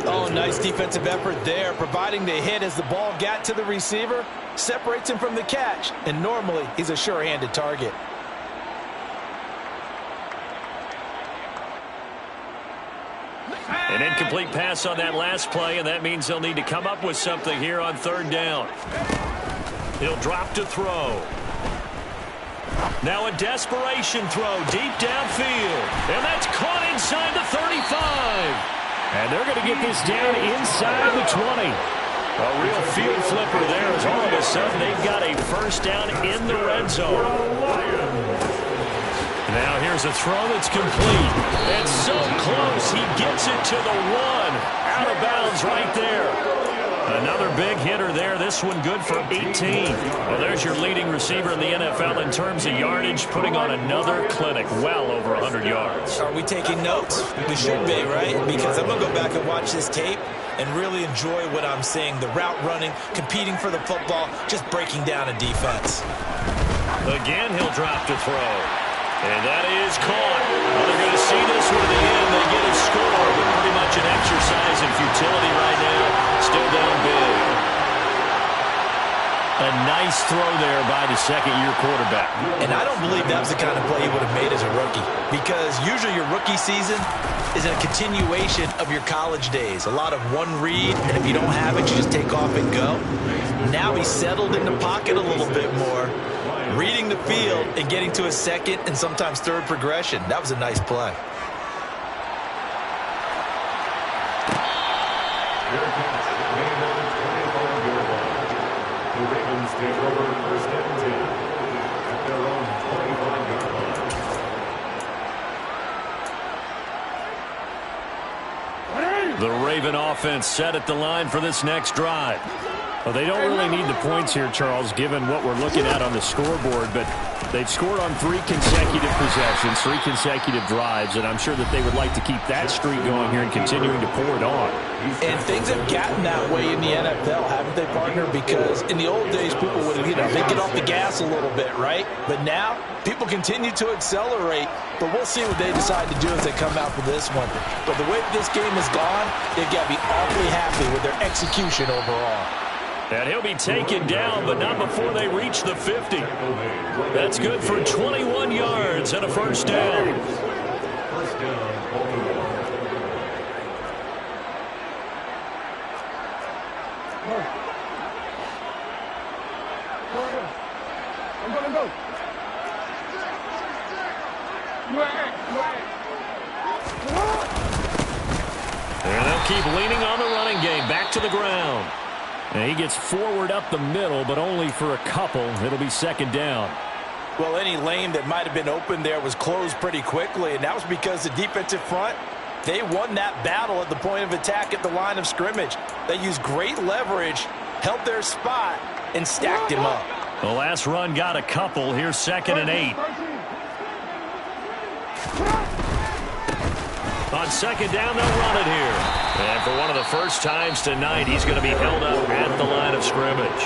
Oh, nice defensive effort there, providing the hit as the ball got to the receiver, separates him from the catch, and normally he's a sure-handed target. An incomplete pass on that last play, and that means they'll need to come up with something here on third down. He'll drop to throw. Now a desperation throw deep downfield, and that's caught inside the 35. And they're going to get this down inside the 20. A real field flipper there as all of a sudden they've got a first down in the red zone. Now here's a throw that's complete. It's so close. He gets it to the 1. Out of bounds right there. Another big hitter there. This one good for 18. Well, there's your leading receiver in the NFL in terms of yardage, putting on another clinic, well over 100 yards. Are we taking notes? We should be, right? Because I'm going to go back and watch this tape and really enjoy what I'm seeing. The route running, competing for the football, just breaking down a defense. Again, he'll drop to throw. And that is caught. Well, they're going to see this one at the end. They get a score, but pretty much an exercise in futility right now. Still down big. A nice throw there by the second-year quarterback. And I don't believe that was the kind of play he would have made as a rookie, because usually your rookie season is a continuation of your college days. A lot of one read, and if you don't have it, you just take off and go. Now he's settled in the pocket a little bit more, reading the field and getting to a second and sometimes third progression. That was a nice play. The Ravens take over first and 10 at their own 25-yard line. The Raven offense set at the line for this next drive. Well, they don't really need the points here, Charles, given what we're looking at on the scoreboard, but they've scored on 3 consecutive possessions, 3 consecutive drives, and I'm sure that they would like to keep that streak going here and continuing to pour it on. And things have gotten that way in the NFL, haven't they, partner? Because in the old days, people would, they'd get off the gas a little bit, right? But now, people continue to accelerate, but we'll see what they decide to do as they come out for this one. But the way this game has gone, they've got to be awfully happy with their execution overall. And he'll be taken down, but not before they reach the 50. That's good for 21 yards and a first down. First down, Baltimore. I'm gonna go. And they'll keep leaning on the running game. Back to the ground. And he gets forward up the middle, but only for a couple. It'll be second down. Well, any lane that might have been open there was closed pretty quickly, and that was because the defensive front, they won that battle at the point of attack at the line of scrimmage. They used great leverage, held their spot, and stacked him up. The last run got a couple. Here's second and 8. On second down, they'll run it here. And for one of the first times tonight, he's going to be held up at the line of scrimmage.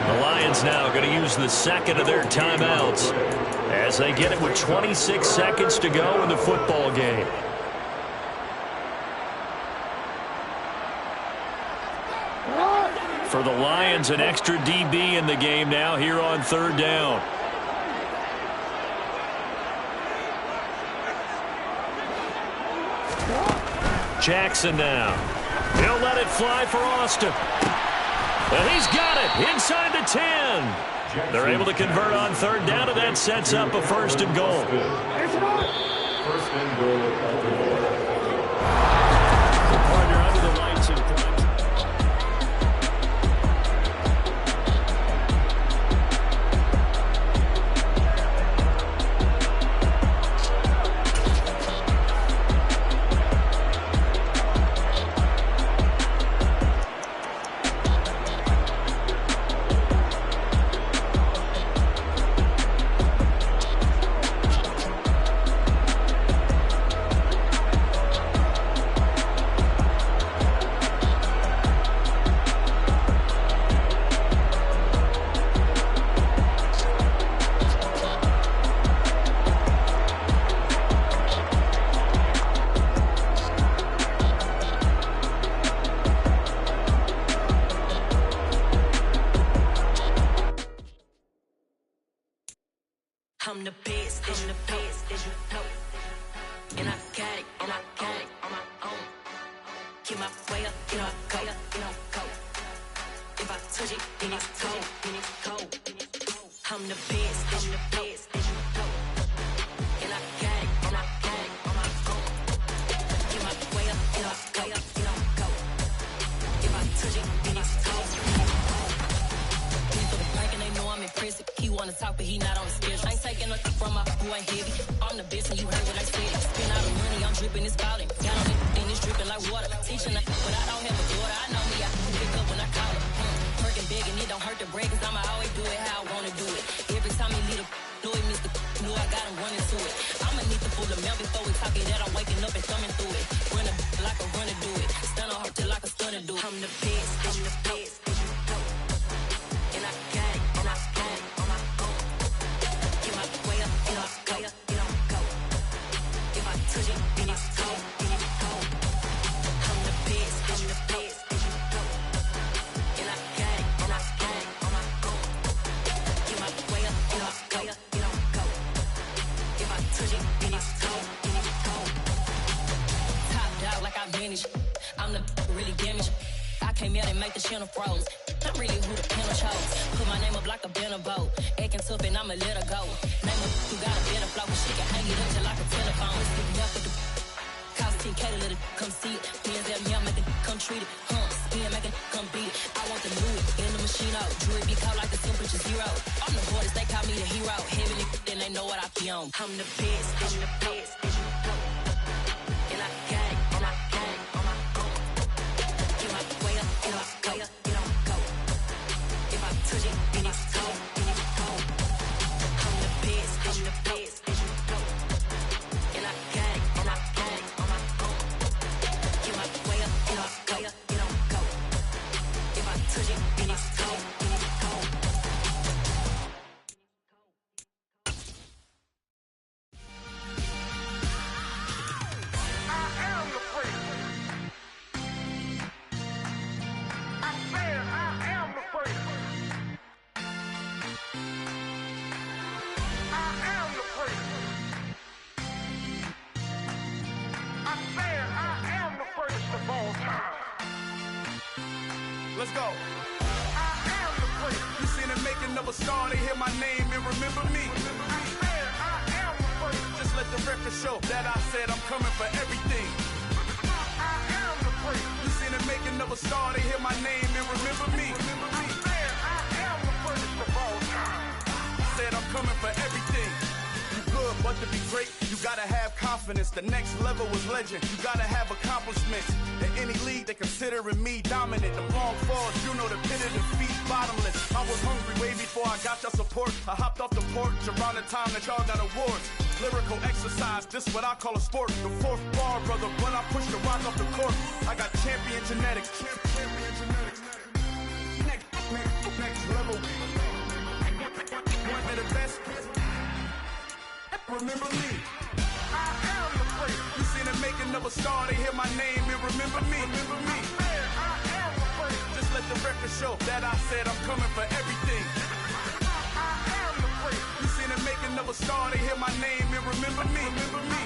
The Lions now going to use the second of their timeouts as they get it with 26 seconds to go in the football game. For the Lions, an extra DB in the game now here on third down. Jackson now. He'll let it fly for Austin. And he's got it inside the 10. They're able to convert on third down, and that sets up a first and goal. First and goal, Baltimore. Partner under the lights in front. I'm the best, as you know. And I got it, on my own. Get my way up, get my go. If I touch it, then it's cold. I'm the best, as you know. And I got it, on my own. Get my way up, talk, but he not on the schedule. I ain't taking nothing from my boy heavy. I'm the best, and you heard what I said. Spend all the money, I'm dripping, it's falling. Got on it, then it's dripping like water. Teaching her, but I don't have a daughter. I know me, I can pick up when I call her. Working big, and it don't hurt to break, cause I'ma always do it how I wanna do it. Every time he lead a know it, Mr. Know I got him running to it. I'ma need the full amount before we talk it that I'm waking up and thumbing through it. Run a like a runner do it. Stun on her till like a stunner do it. I'm the best, I'm the best, and I got it, and I got it on my own. Get my way up, get off, go, get on, go. If I touch it, then it's cold, then it's cold. I'm the best, I'm the best, and I got it, and I got it on my own. Get my way up, get off, go, get on, go. If I touch it, then it's cold, then it's cold. Top dog like I manage. I'm the really damaged. I came out and make the channel froze. I'm really who the panel chose. Put my name up like a banner boat. Acting tough and I'ma let her go. Name her who got a better flow. She can hang it up just like a telephone. Sticking up with the cost 10K to let it come see it. Bands at me, I make it come treat it. Spin, make it come beat it. I want the new in the machine out. Jewelry be caught like the temperature zero. I'm the hardest, they call me the hero. Heaven, then they know what I be on. I'm the best, I'm the best. And I got it, and I got it on my own. Get my way up, get off, go, get on, go. If I touch it, then it's cold, then it's cold. I'm the best, I'm the best. And I got it, and I got it on my own. Get my way up, get off, go, get on, go. If I touch it, then it's cold, then it's cold. Let's go. I am the place. You seen the making of a star, they hear my name and remember me. I am the place. Just let the record show that I said I'm coming for everything. I am the place. You seen the making of a star, they hear my name and remember me. I am the first of all time. Said I'm coming for everything. You good, but to be great, you gotta have confidence. The next level was legend. You gotta have accomplishments. In any league, they considering me dominant. The long falls, you know the pit of defeat, bottomless. I was hungry way before I got your support. I hopped off the porch around the time that y'all got awards. Lyrical exercise, this what I call a sport. The fourth bar, brother, when I push the rock off the court. I got champion genetics. Champion genetics. Next level. One of the best. Remember me. I am the place. You seen the making of a star, they hear my name and remember me. Remember me. I am the place. Just let the record show that I said I'm coming for everything. I am the place. You seen the making of a star, they hear my name and remember me. Remember me.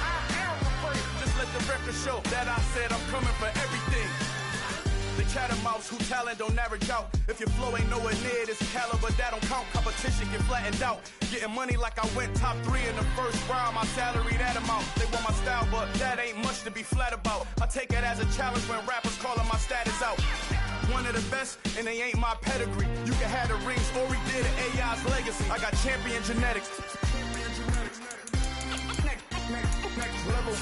I am the place. Just let the record show that I said I'm coming for everything. The chattermouths who talent don't average out. If your flow ain't nowhere near this caliber, that don't count. Competition get flattened out. Getting money like I went top 3 in the first round. My salary that amount. They want my style, but that ain't much to be flat about. I take it as a challenge when rappers calling my status out. One of the best, and they ain't my pedigree. You can have the rings, Ori did it, AI's legacy. I got champion genetics. Next level.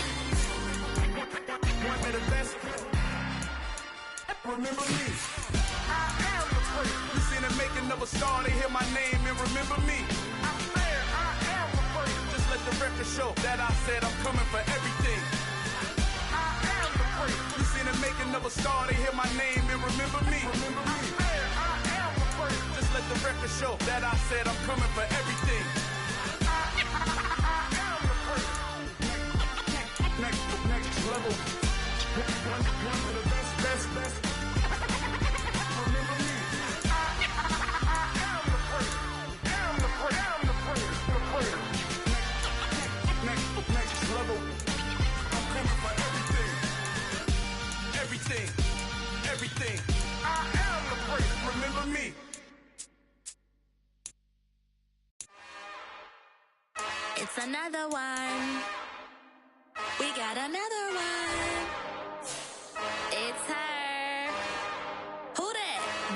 One of the best. Remember me. I am the place. You seen the making of a star, they hear my name and remember me. I am the place. Just let the record show that I said I'm coming for everything. I am the place. You seen the making of a star, they hear my name and remember me. Remember me. I am the place. Just let the record show that I said I'm coming for everything. I am the place. Next level. One of the best. Next level. I'm coming for everything. Everything. I am the place. Remember me. It's another one. We got another one.